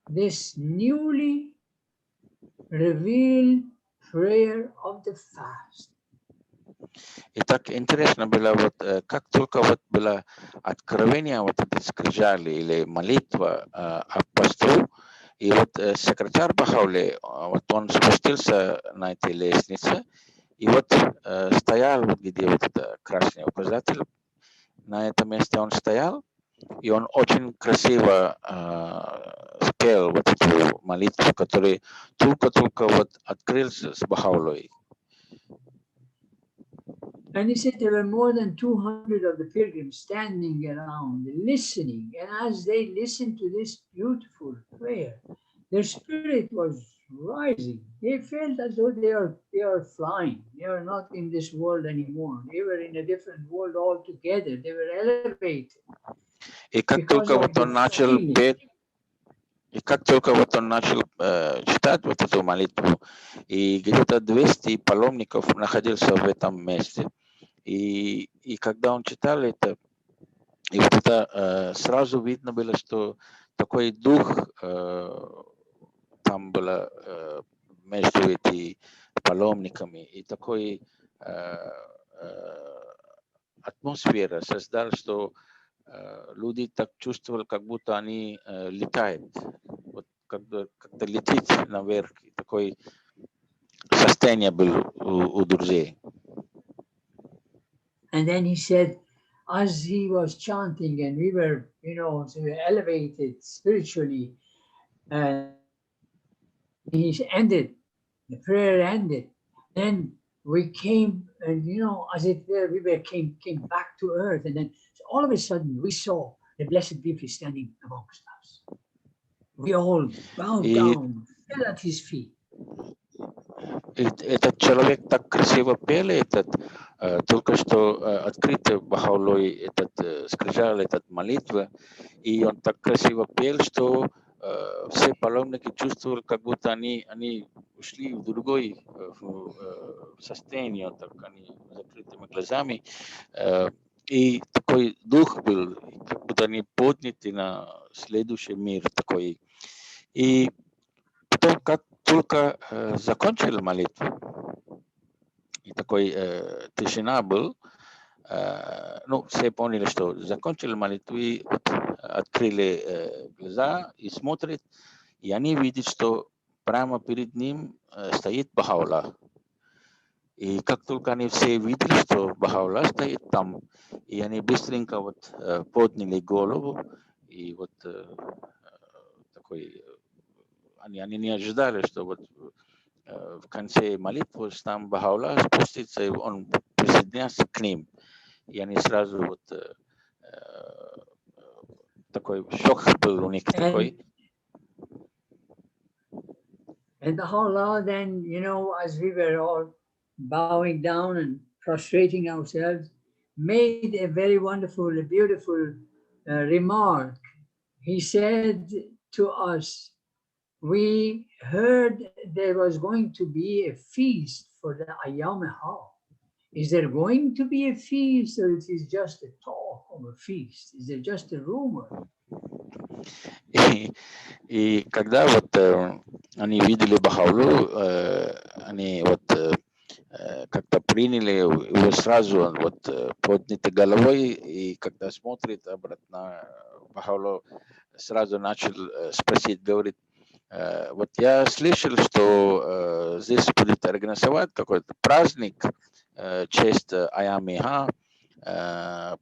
this newly revealed prayer of the fast. И так интересно было, вот как только вот было откровение вот этой скрижали или молитва о посту, И вот секретарь Бахаули, вот он спустился на этой лестнице, и вот стоял, вот где вот это красный указатель, на этом месте он стоял, и он очень красиво спел вот эту молитву, которую только вот открылся с Бахаулой. And he said there were more than 200 of the pilgrims standing around, listening. And as they listened to this beautiful prayer, their spirit was rising. They felt as though they are flying. They are not in this world anymore. They were in a different world altogether. They were elevated. И как только вот он начал петь, читать вот эту молитву, и где-то 200 паломников находился в этом месте. И когда он читал это, и вот это сразу видно было, что такой дух там было между этими паломниками, и такой атмосфера создал, что люди так чувствовали, как будто они летают, вот как-то летит наверх, и такое состояние было у друзей. And then he said, as he was chanting and we were, so we were elevated spiritually, and he ended, the prayer ended. Then we came, and as it were, came back to earth, and then all of a sudden we saw the Blessed Beauty standing amongst us. We all bowed down, fell at his feet. Этот человек так красиво пел, только что открытый Бахаулой этот скрижал, этот молитва, и он так красиво пел, что все паломники чувствовали, как будто они ушли в другое состояние, так они с закрытыми глазами, и такой дух был, как будто они подняты на следующий мир такой. И потом, как только закончили молитву, и такой тишина был, все поняли, что закончили молитву, и вот открыли глаза и смотрят, и они видят, что прямо перед ним стоит Бахаула. И как только они все видели, что Бахаула стоит там, и они быстренько вот подняли голову, и вот такой... Они не ожидали, что вот в конце молитвы там Бахаула спустится, и он присоединится к ним. И они сразу вот такой шок был у них такой. And Baha'u'llah then, as we were all bowing down and prostrating ourselves, made a very wonderful, beautiful remark. He said to us, we heard there was going to be a feast for the Ayyam al-Hajj. Is there going to be a feast, or it is just a talk of a feast? Is it just a rumor? И когда вот они видели Бахаулу, они вот как-то приняли его сразу вот поднятой головой, и когда смотрит обратно Бахаулу, сразу начал спросить, говорит, вот я слышал, что здесь будет организовать какой-то праздник в честь Аями-Ха.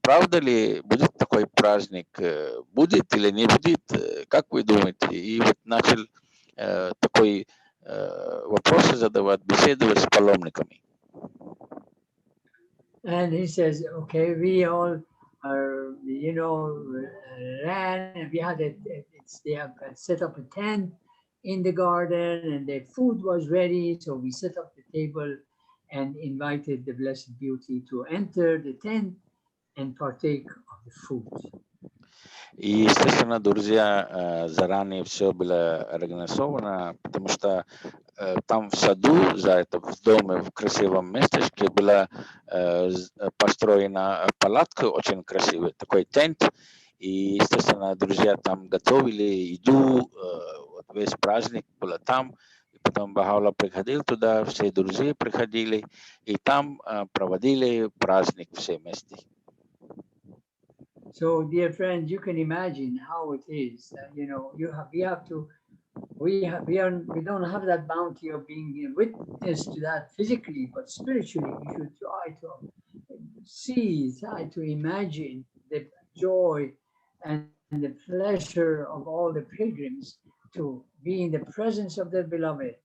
Правда ли будет такой праздник? Будет или не будет? Как вы думаете? И вот начал такой вопросы задавать, беседовать с паломниками. And he says, okay, we all ran, and we had they have set up a tent in the garden, and the food was ready, so we set up the table and invited the Blessed Beauty to enter the tent and partake of the food. И, естественно, друзья, заранее все было организовано, потому что там в саду, в доме, в красивом местечке была построена палатка очень красивая, такой тент. И, естественно, друзья там готовили еду, вот весь праздник был там. И потом Бахаула приходил туда, все друзья приходили, и там проводили праздник все вместе. So, dear friends, you can imagine how it is. We have to we don't have that bounty of being a witness to that physically, but spiritually we should try to see, try to imagine the joy and the pleasure of all the pilgrims to be in the presence of their beloved,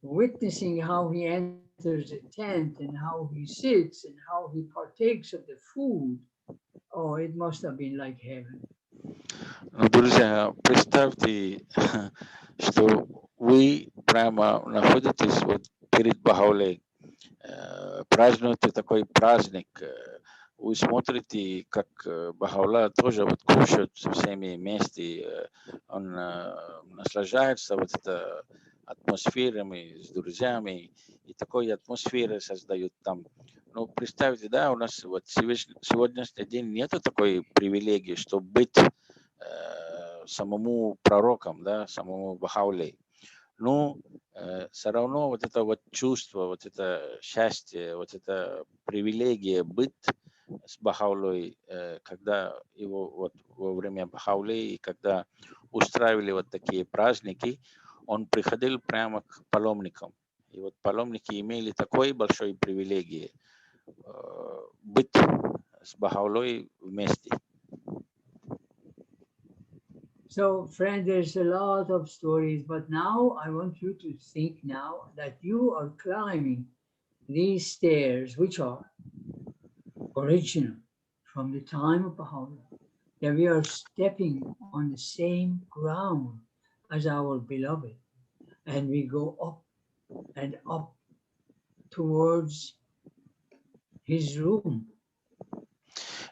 witnessing how he enters the tent and how he sits and how he partakes of the food. Oh, it must have been like heaven. Ну, друзья, представьте, что вы прямо находитесь вот перед Бахаулей, празднуете такой праздник, вы смотрите, как Бахаула тоже вот кушает со всеми вместе, он наслаждается вот этой атмосферами с друзьями, и такой атмосферы создают там. Ну, представьте, да, у нас вот сегодняшний день нету такой привилегии, чтобы быть самому пророком, да, самому Бахаулей. Ну, все равно вот это вот чувство, вот это счастье, вот это привилегия быть с Бахаулой, когда его вот во время Бахаулей, и когда устраивали вот такие праздники, он приходил прямо к паломникам. И вот паломники имели такой большой привилегии быть с Бахаулой вместе. So, friend, there's a lot of stories, but now I want you to think now that you are climbing these stairs, which are original from the time of Baha'u'llah, that we are stepping on the same ground as our beloved, and we go up and up towards his room.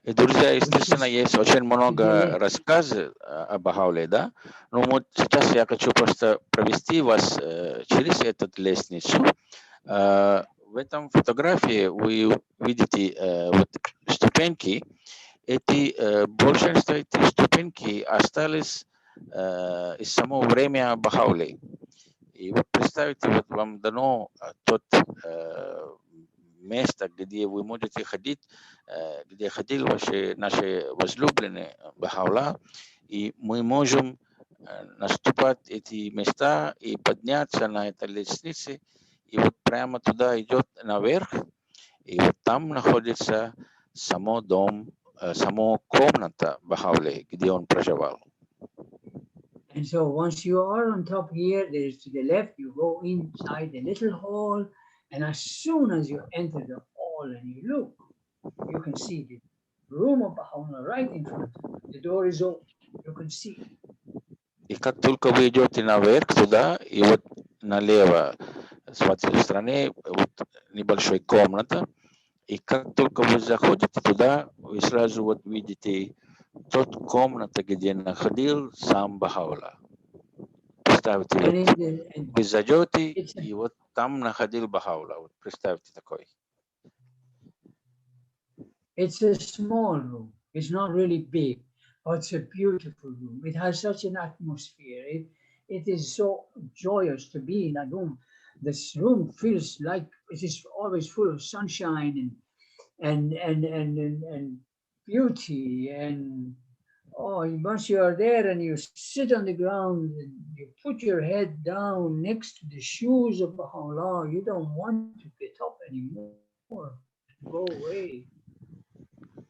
И, друзья, естественно, есть очень много рассказов о Бахауле, да? Но вот сейчас я хочу просто провести вас через эту лестницу. В этом фотографии вы видите вот ступеньки. Большинство этих ступеньки остались из самого времени Бахауле. И вот представьте, вот вам дано тот место, где вы можете ходить, где ходил наши возлюбленные Бахаула, и мы можем наступать эти места и подняться на этой лестнице, и вот прямо туда идет наверх, и вот там находится само дом, само комната Бахауле, где он проживал. And so once you are on top here, there is to the left, you go inside the little hall, and as soon as you enter the hall and you look, you can see the room of Baha'u'llah right in front of you. The door is open, you can see. И как только вы идете наверх туда, и вот налево с вашей стороны вот небольшой комната, и как только вы заходите туда, вы сразу вот видите тот комната, где находил сам Бахаула. Представьте, вот, вы зайдете, и вот там находил Бахаула. Вот представьте такой. It's a small room. It's not really big, but it's a beautiful room. It has such an atmosphere. It is so joyous to be in that room. This room feels like it is always full of sunshine and beauty. And oh, once you are there and you sit on the ground and you put your head down next to the shoes of Baha'u'llah, you don't want to get up anymore. Go away.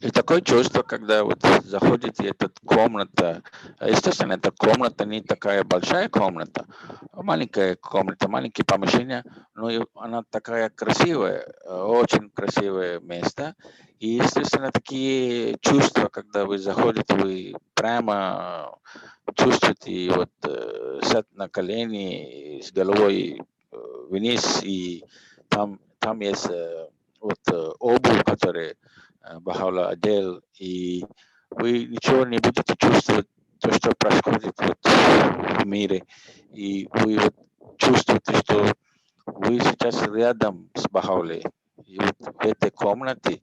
И такое чувство, когда вот заходите в эту комнату, естественно, эта комната не такая большая комната, маленькая комната, маленькие помещения, но она такая красивая, очень красивое место. И, естественно, такие чувства, когда вы заходите, вы прямо чувствуете, вот, сядь на колени с головой вниз, и там есть вот обувь, которая Бахаула одел, и вы ничего не будете чувствовать, то, что происходит вот в мире, и вы вот чувствуете, что вы сейчас рядом с Бахаулой, и вот в этой комнате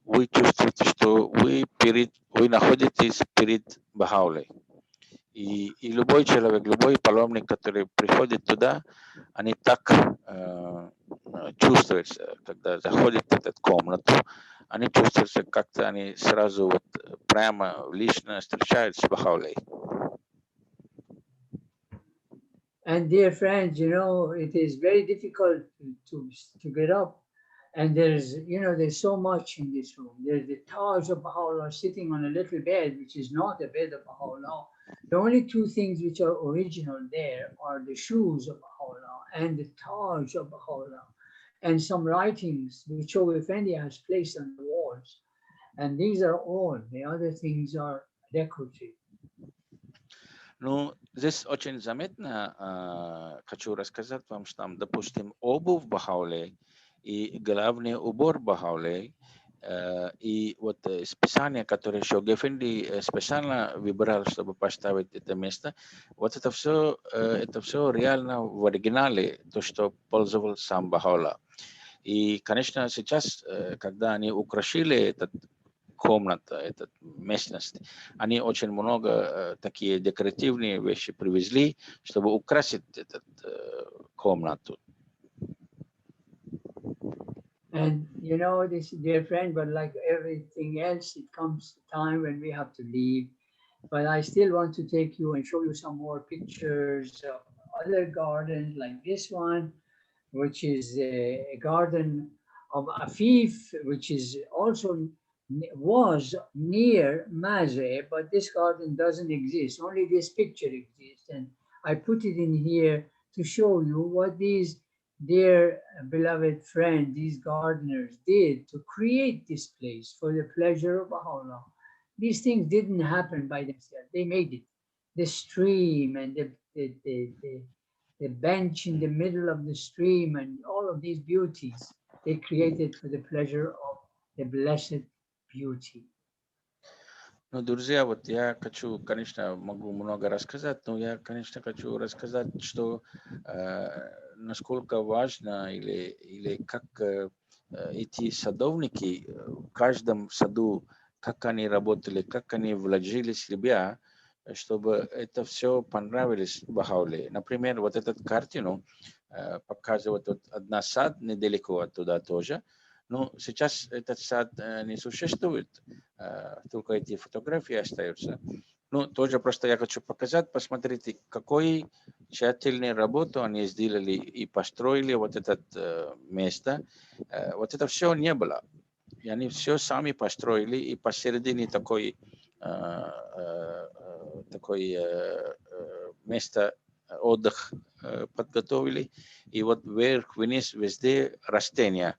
вы чувствуете, что вы находитесь перед Бахаулой. И любой человек, любой паломник, который приходит туда, они так чувствуют, когда заходят в эту комнату, они чувствуются как-то, они сразу вот прямо лично встречаются с Бахаулой. And dear friends, you know, it is very difficult to get up. And there's, you know, there's so much in this room. There's the Taj of Baha'u'llah sitting on a little bed, which is not a bed of Baha'u'llah. The only two things which are original there are the shoes of Baha'u'llah and the Taj of Baha'u'llah, and some writings which Shaykh Effendi has placed on the walls. And these are all. The other things are decorative. Ну, здесь очень заметно, хочу рассказать вам, что там, допустим, обувь Бахаулей и главный убор Бахаулей, и вот списание, которое Shaykh Effendi специально выбрал, чтобы поставить это место, вот это все реально в оригинале, то, что пользовался сам Бахаулlah. И, конечно, сейчас, когда они украшили этот комната, эта местность, они очень много такие декоративные вещи привезли, чтобы украсить эту комнату. And you know, this dear friend, but like everything else, it comes a time when we have to leave. But I still want to take you and show you some more pictures of other gardens like this one, which is a garden of Afif, which is also was near Mazre, but this garden doesn't exist. Only this picture exists. And I put it in here to show you what these dear beloved friends, these gardeners, did to create this place for the pleasure of Baha'u'llah. These things didn't happen by themselves. They made it. The stream and the bench in the middle of the stream and all of these beauties, they created for the pleasure of the blessed beauty. Ну, друзья, вот я хочу, конечно, могу много рассказать, но я, конечно, хочу рассказать, что насколько важно или как эти садовники в каждом саду, как они работали, как они вложили себя, чтобы это все понравилось Бахауле. Например, вот эту картину показывает вот одна сад недалеко оттуда тоже. Но сейчас этот сад не существует, только эти фотографии остаются. Ну, тоже просто я хочу показать, посмотрите, какой тщательной работу они сделали и построили вот это место. Вот это все не было. И они все сами построили, и посередине такое место отдыха подготовили. И вот вверх-вниз везде растения.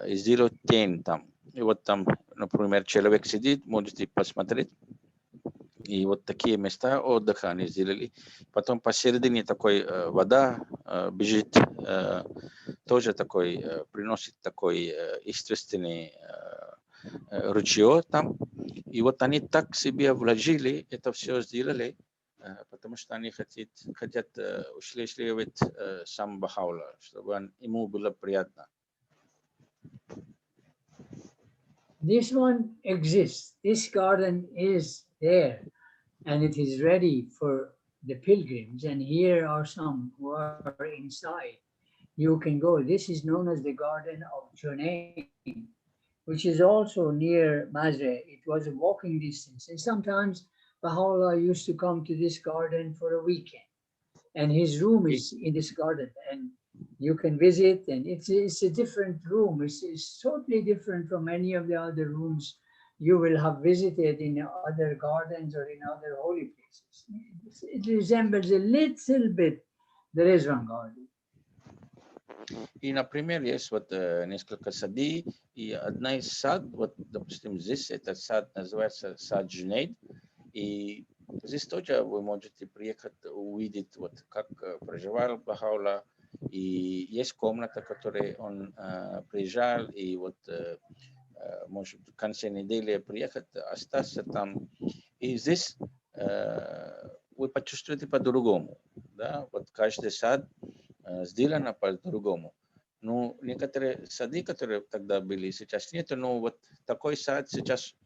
Сделать тень там. И вот там, например, человек сидит, можете посмотреть. И вот такие места отдыха они сделали. Потом посередине такой вода бежит, тоже такой, приносит такой естественный ручей там. И вот они так себе вложили, это все сделали, потому что они хотят усиливать сам Бахаулlah, чтобы ему было приятно. This one exists. This garden is there and it is ready for the pilgrims. And here are some who are inside. You can go. This is known as the Garden of Junayn, which is also near Mazre. It was a walking distance. And sometimes Baha'u'llah used to come to this garden for a weekend. And his room is in this garden. And you can visit, and it's a different room. It's totally different from any of the other rooms you will have visited in other gardens or in other holy places. It resembles a little bit the Rizwan garden. И, например, есть вот несколько садей, и одна из сад, вот, допустим, здесь, этот сад называется сад Джунейд, и здесь тоже вы можете приехать, увидеть, вот, как проживал Бахаулlah. И есть комната, в которой он приезжал, и вот может в конце недели приехать, остаться там. И здесь вы почувствуете по-другому. Да? Вот каждый сад сделан по-другому. Ну, некоторые сады, которые тогда были, сейчас нет, но вот такой сад сейчас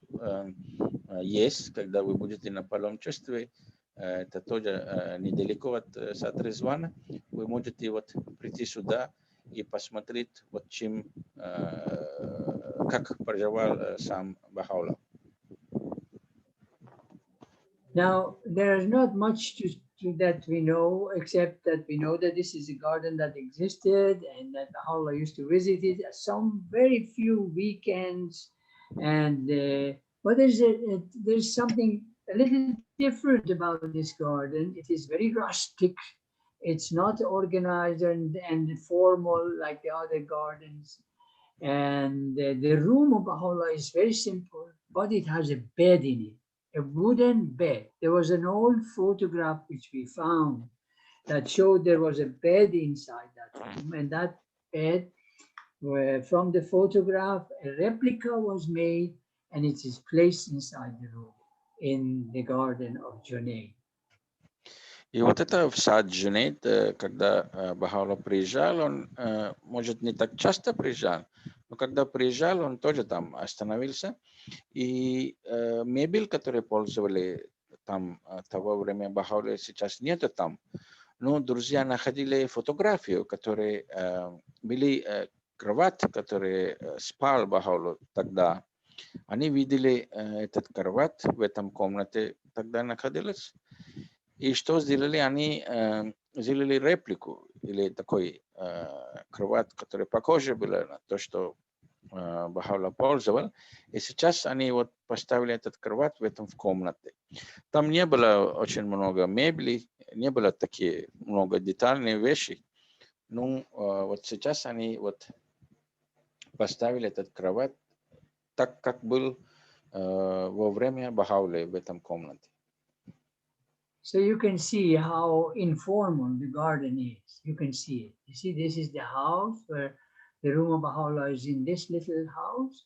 есть, когда вы будете на паломничестве. Это тоже недалеко от сада Ризвана. Вы можете вот прийти сюда и посмотреть, вот чем, как проживал сам Бахаулlah. Now, there is not much to that we know, except that we know that this is a garden that existed and that Baha'u'llah used to visit it some very few weekends. And but there's something a little different about this garden. It is very rustic. It's not organized and formal like the other gardens. And the room of Baha'u'llah is very simple, but it has a bed in it, a wooden bed. There was an old photograph which we found that showed there was a bed inside that room, and that bed, from the photograph, a replica was made, and it is placed inside the room in the garden of Junayd. И вот это в сад Джунейд, когда Баха'у'ллах приезжал, он, может, не так часто приезжал, но когда приезжал, он тоже там остановился. И мебель, которую пользовали там того времени Баха'у'ллах, сейчас нету там. Но друзья находили фотографию, которые были кровать, которая спал Баха'у'ллах тогда. Они видели этот кровать в этом комнате, тогда находилась. И что сделали? Они сделали реплику или такой кровать, которая похожа была на то, что Баха'у'ллах пользовал. И сейчас они вот поставили этот кровать в этом в комнате. Там не было очень много мебели, не было такие много детальных вещей. Ну, вот сейчас они вот поставили этот кровать так, как был во время Баха'у'ллаха в этом комнате. So you can see how informal the garden is. You can see it. You see, this is the house where the room of Baha'u'llah is in this little house,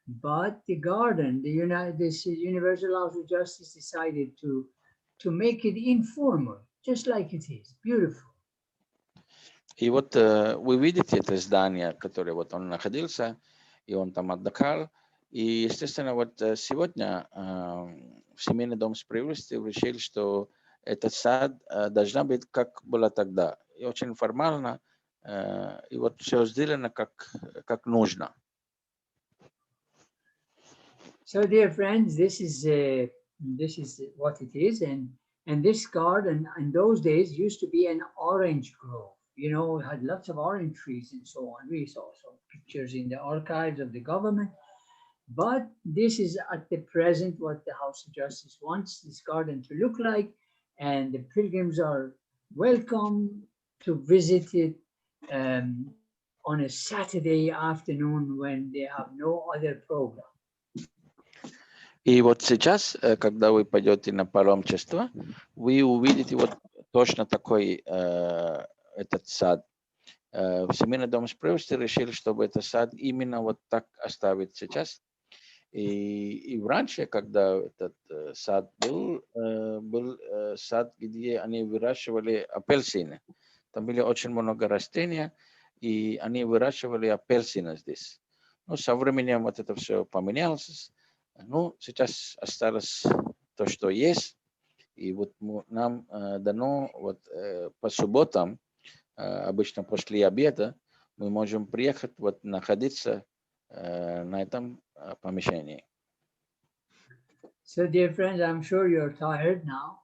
but the garden, this Universal House of Justice decided to make it informal, just like it is, beautiful. И вот вы видите это здание, которое вот он находился, и он там отдыхал. И, естественно, вот сегодня в семейный дом справедливости решили, что этот сад должна быть, как было тогда. И очень формально, и вот все сделано, как нужно. So, dear friends, this is what it is. And this garden in those days used to be an orange grove. You know, it had lots of orange trees and so on. We saw some pictures in the archives of the government. But this is at the present what the House of Justice wants this garden to look like, and the pilgrims are welcome to visit it on a Saturday afternoon when they have no other program. И вот сейчас, когда вы пойдете на паломничество, вы увидите вот точно такой этот сад. В семейном доме справедливости решили, чтобы этот сад именно вот так оставить сейчас. И раньше, когда этот сад был сад, где они выращивали апельсины. Там были очень много растений, и они выращивали апельсины здесь. Ну, со временем вот это все поменялось. Ну, сейчас осталось то, что есть. И вот нам дано вот по субботам, обычно после обеда, мы можем приехать, вот находиться на этом помещении. So, dear friends, I'm sure you're tired now.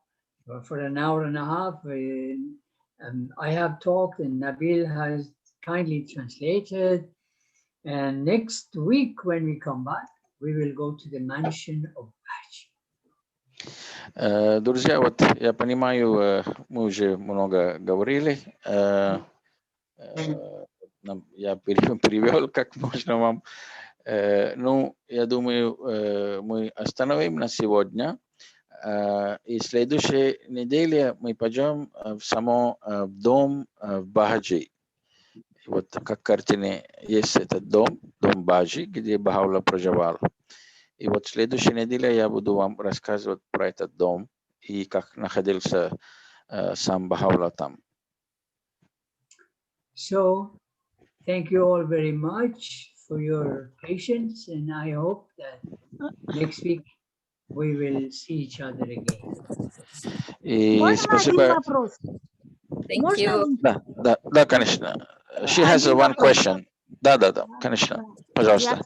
For an hour and a half, I have talked and Nabil has kindly translated. And next week, when we come back, we will go to the mansion of Baji. Друзья, вот я понимаю, мы уже много говорили. Я перевел, как можно вам. Ну, я думаю, мы остановим на сегодня. И следующей неделе мы пойдем в дом в Баджи. Вот как картине есть этот дом Баджи, где Баха'у'ллах проживал. И вот в следующей неделе я буду вам рассказывать про этот дом и как находился сам Баха'у'ллах там. So, thank you all very much for your patience, and I hope that next week we will see each other again. И Можно спасибо. один вопрос? Thank Можно you. один? Да, конечно. She has one question. Да, конечно. Пожалуйста.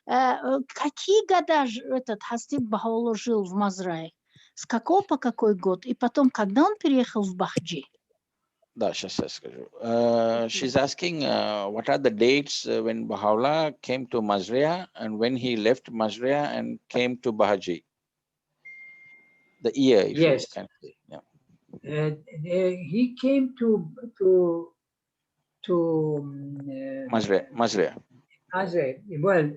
Какие года этот Хасиб Баха'у'ллах жил в Мазрае? С какого по какой год? И потом, когда он переехал в Бахджи? Да, сейчас я скажу. She's asking what are the dates when Baha'u'llah came to Mazria and when he left Mazria and came to Bahaji. The year, if Yes. you can say. Yeah. He came to Mazria. Mazre. Well,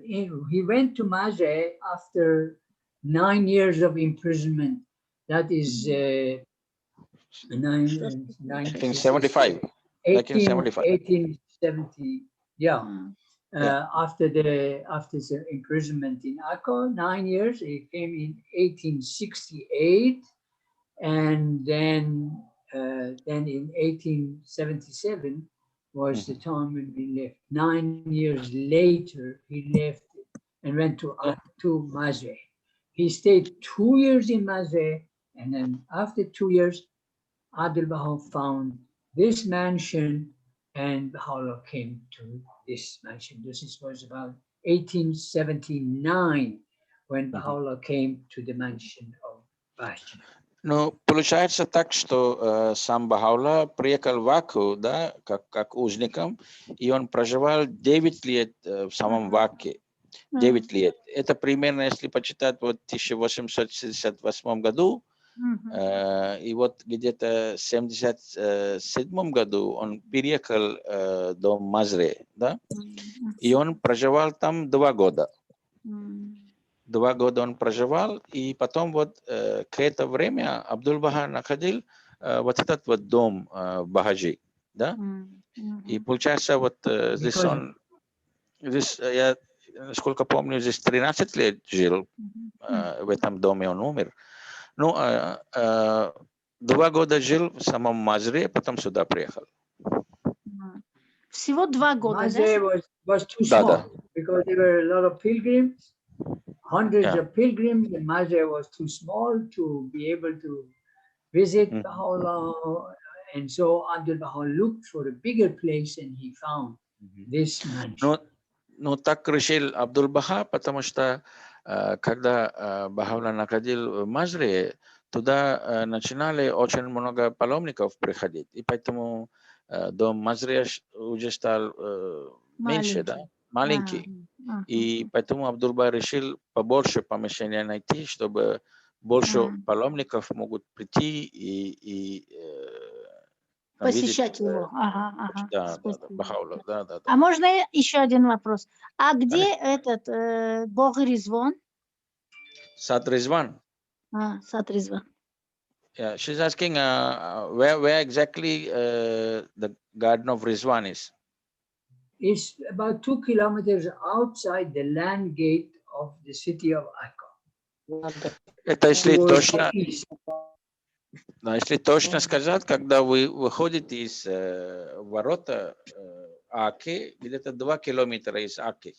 he went to Mazre after 9 years of imprisonment. That is 1975. 1870. Yeah. Yeah. After the imprisonment in Akko, 9 years. He came in 1868, and then in 1877 was the time when we left. 9 years later, he left and went to Mazre. He stayed 2 years in Mazre, and then after 2 years, Abdul Baha found this mansion, and Baha'u'llah came to this mansion. This was about 1879 when Baha'u'llah came to the mansion of Bashir. Ну, получается так, что сам Баха'у'ллах приехал в Акку, да, как узником, и он проживал 9 лет в самом Ваке. 9 лет. Это примерно, если почитать, вот в 1868 году, и вот где-то в 1977 году он переехал до Мазре, да, и он проживал там 2 года. 2 года он проживал, и потом вот к это время Абдул-Баха находил вот этот вот дом в Бахаджи, да, и получается вот здесь он, здесь я, насколько помню, здесь 13 лет жил, в этом доме он умер. Ну, 2 года жил в самом Мазре, потом сюда приехал. Всего 2 года, Mazre was too small because there were a lot of pilgrims, hundreds of pilgrims, and Mazre was too small to be able to visit Baha'u'llah. And so Abdul Baha looked for a bigger place, and he found this mansion. Ну, так решил Абдул-Баха, потому что когда Баха'у'ллах находил в Мазре, туда начинали очень много паломников приходить, и поэтому дом Мазре уже стал меньше, да, маленький. И поэтому Абдул-Баха решил побольше помещения найти, чтобы больше паломников могут прийти и посещать его. Да, Баха'у'ллах, да. А можно еще один вопрос? А где этот Бог Ризван? Сад Ризван. Сад Ризван. Yeah, she's asking where exactly the Garden of Rizwan is. It's about 2 kilometers outside the land gate of the city of Akka. Это если точно, да, если точно сказать, когда вы выходите из ворота Аки, где-то 2 километра из Аки.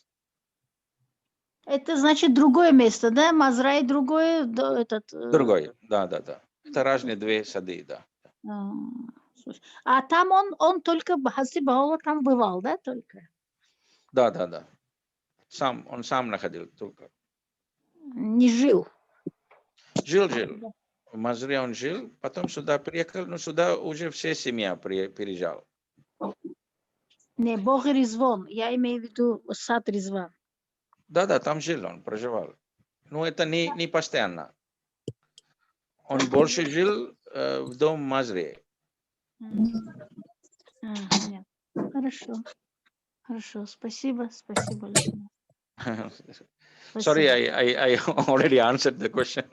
Это значит другое место, да? Мазрай другое, этот. Другое, да. Это разные 2 сады, да. А там он только Хазрат Баха'у'ллах там бывал, да, только? Да. Он сам находил только. Не жил. Жил. В Мазре он жил, потом сюда приехал, но сюда уже вся семья переезжала. Не, Бог Ризван, я имею в виду сад Ризван. Да, там жил он, проживал. Но это не постоянно. Он больше жил в дом Мазре. Хорошо, спасибо. Sorry, I already answered the question.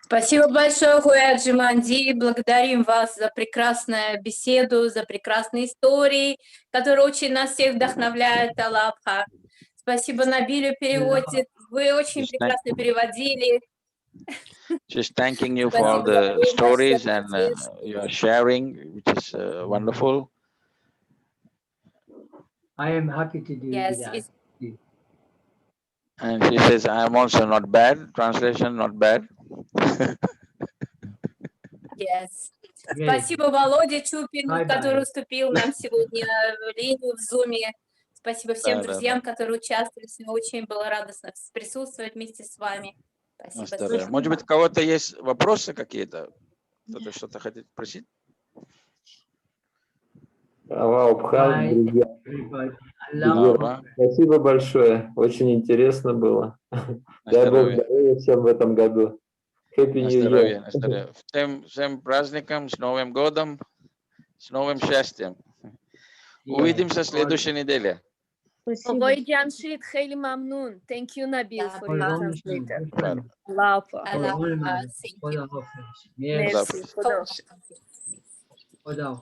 Спасибо большое, Хуя Арджоманди. Благодарим вас за прекрасную беседу, за прекрасные истории, которые очень нас всех вдохновляют, Аллахха. Спасибо Набилю переводит. Вы очень прекрасно переводили. Just thanking you for all the stories and your sharing, which is wonderful. I am happy to do that. And she says, I am also not bad. Translation, not bad. Yes. Спасибо Володе Чупину, который уступил нам сегодня в линию в Зуме. Спасибо всем Да, да, друзьям, которые участвовали. Сегодня очень было радостно присутствовать вместе с вами. Спасибо. Здорово. Может быть, у кого-то есть вопросы какие-то? Кто-то что-то хотит спросить? Аллах, друзья. Аллах. Спасибо большое. Очень интересно было. Дай Бог здоровья всем в этом году. Happy На New здоровье, Year. на здоровье. Всем праздником, с Новым годом, с новым счастьем. Увидимся в следующей неделе. Спасибо. Ой, Джамшид, Хейли Мамнун. Thank you, Nabil, for your translator. Allah. All the Thank you. Hafiz. Yes. Merci. Hafiz. Khuda. Khuda.